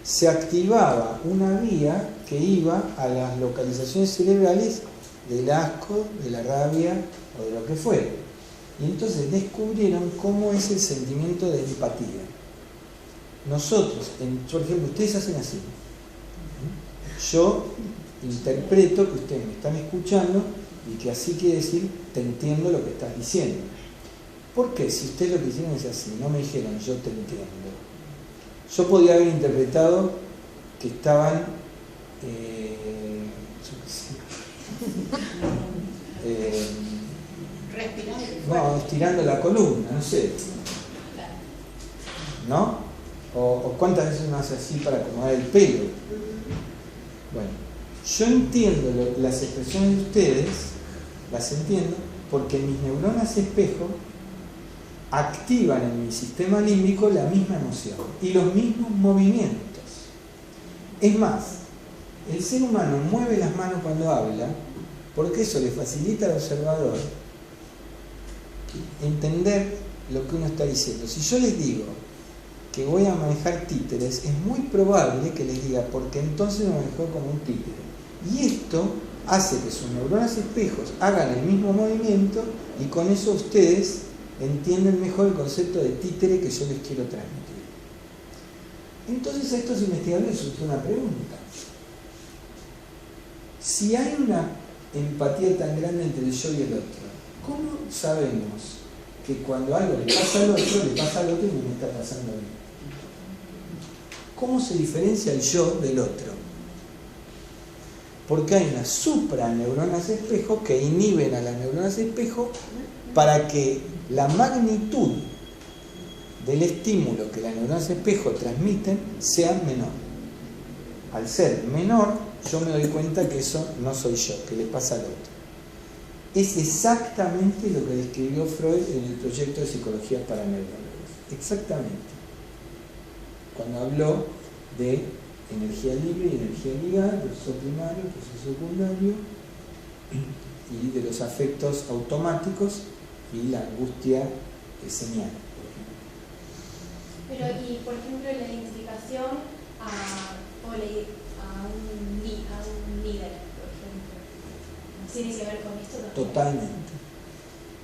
S1: se activaba una vía que iba a las localizaciones cerebrales del asco, de la rabia o de lo que fuera. Y entonces descubrieron cómo es el sentimiento de empatía. Nosotros, por ejemplo, ustedes hacen así. Yo interpreto que ustedes me están escuchando y que así quiere decir, te entiendo lo que estás diciendo. ¿Por qué? Si ustedes lo que hicieron es así, no me dijeron, yo te entiendo. Yo podía haber interpretado que estaban estirando la columna, no sé. ¿No? O cuántas veces uno hace así para acomodar el pelo. Bueno, yo entiendo las expresiones de ustedes, las entiendo, porque mis neuronas espejo activan en mi sistema límbico la misma emoción y los mismos movimientos. Es más, el ser humano mueve las manos cuando habla porque eso le facilita al observador entender lo que uno está diciendo. Si yo les digo que voy a manejar títeres, es muy probable que les diga, porque entonces me manejo como un títere. Y esto hace que sus neuronas espejos hagan el mismo movimiento y con eso ustedes entienden mejor el concepto de títere que yo les quiero transmitir. Entonces a estos investigadores les surgió una pregunta. Si hay una empatía tan grande entre el yo y el otro, ¿cómo sabemos que cuando algo le pasa al otro y no me está pasando a mí? ¿Cómo se diferencia el yo del otro? Porque hay unas supraneuronas espejo que inhiben a las neuronas espejo para que la magnitud del estímulo que las neuronas espejo transmiten sea menor. Al ser menor, yo me doy cuenta que eso no soy yo, que le pasa al otro. Es exactamente lo que describió Freud en el proyecto de psicología para neurólogos. Exactamente. Cuando habló de energía libre y energía ligada, proceso primario, proceso secundario, y de los afectos automáticos y la angustia señal.
S9: Pero, y por ejemplo, la identificación a un líder, por ejemplo, ¿tiene que ver con esto también?
S1: Totalmente.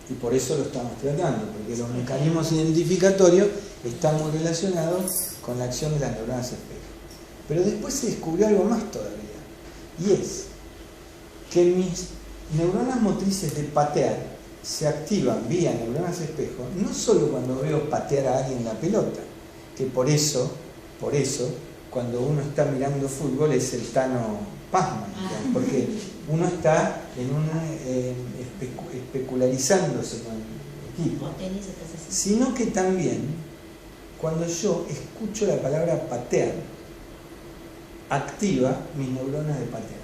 S1: Y por eso lo estamos tratando, porque los mecanismos identificatorios están muy relacionados con la acción de las neuronas espejo. Pero después se descubrió algo más todavía, y es que mis neuronas motrices de patear se activan vía neuronas espejo, no solo cuando veo patear a alguien la pelota, que por eso, cuando uno está mirando fútbol es el Tano Pazman, porque uno está en una especularizándose con el equipo, sino que también cuando yo escucho la palabra patear, activa mis neuronas de patear.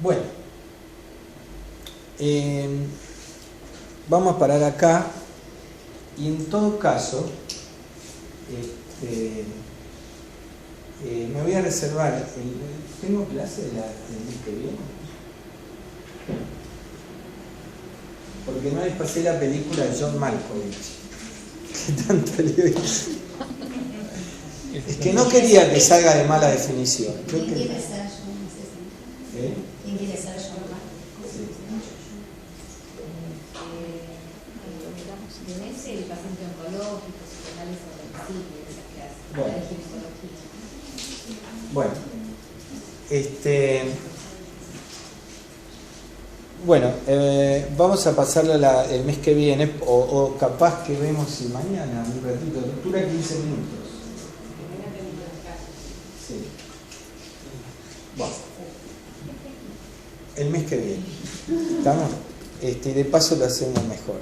S1: Bueno, vamos a parar acá y en todo caso me voy a reservar ¿tengo clase del mes que viene? Porque no les pasé la película de John Malkovich que tanto le oí. Es que no quería que salga de mala definición.
S2: ¿Quién quiere ser John? ¿Quién quiere ser John Malkovich?
S8: Demencia y paciente oncológico, psicoanálisis organizable, esa clase.
S1: Bueno.
S8: La ginecología.
S1: Bueno, vamos a pasarlo el mes que viene, o capaz que vemos si mañana, un ratito, dura 15 minutos. Sí. Bueno, el mes que viene. ¿Estamos? Y de paso lo hacemos mejor.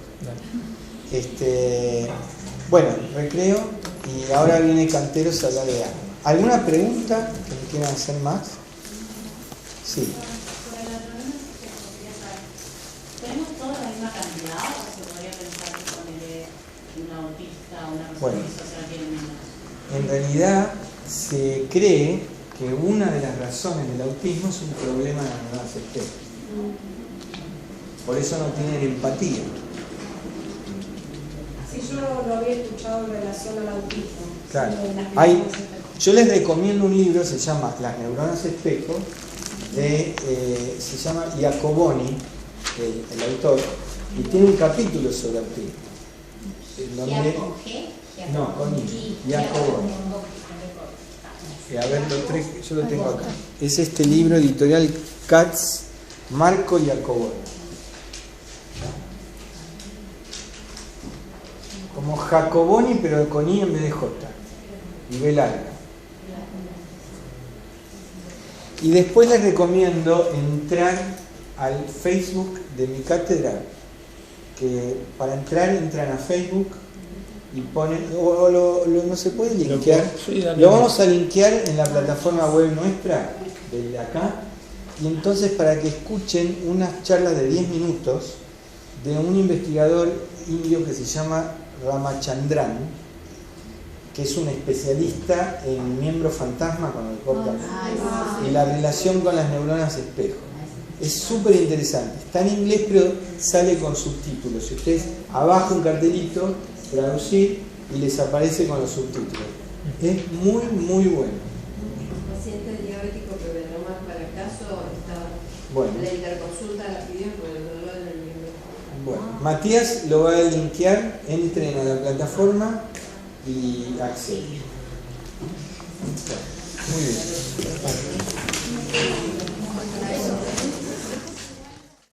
S1: Bueno, recreo y ahora viene Canteros a hablar de armas. ¿Alguna pregunta que me quieran hacer más? Sí.
S10: Sobre la neuronas espejos, quería saber, ¿tenemos toda la misma cantidad o se podría pensar que ponerle un autista o una persona disociada tiene menos?
S1: En realidad se cree que una de las razones del autismo es un problema de las neuronas espejos. Por eso no tienen empatía.
S3: Sí, yo lo había escuchado en relación al autismo.
S1: Claro.
S3: Sí,
S1: yo les recomiendo un libro, se llama Las neuronas espejo, se llama Iacoboni, el autor, y tiene un capítulo sobre autismo. No, con Iacoboni. A ver, yo lo tengo acá. Es este libro editorial Katz, Marco Iacoboni. Como Jacoboni, pero con I en vez de J. Y B larga. Y después les recomiendo entrar al Facebook de mi cátedra, que para entrar entran a Facebook y ponen, no se puede linkear, lo vamos a linkear en la plataforma web nuestra, de acá, y entonces para que escuchen unas charlas de 10 minutos de un investigador indio que se llama Ramachandran, que es un especialista en miembros fantasma con el corte y la relación con las neuronas espejo. Es súper interesante. Está en inglés, pero sale con subtítulos. Si ustedes abajo un cartelito, traducir, y les aparece con los subtítulos. Es muy, muy bueno.
S11: Un paciente diabético que vendrá más para el caso, la interconsulta la pidió por el dolor en el miembro.
S1: Bueno, Matías lo va a linkear, entren a la plataforma y acceden. Muy bien.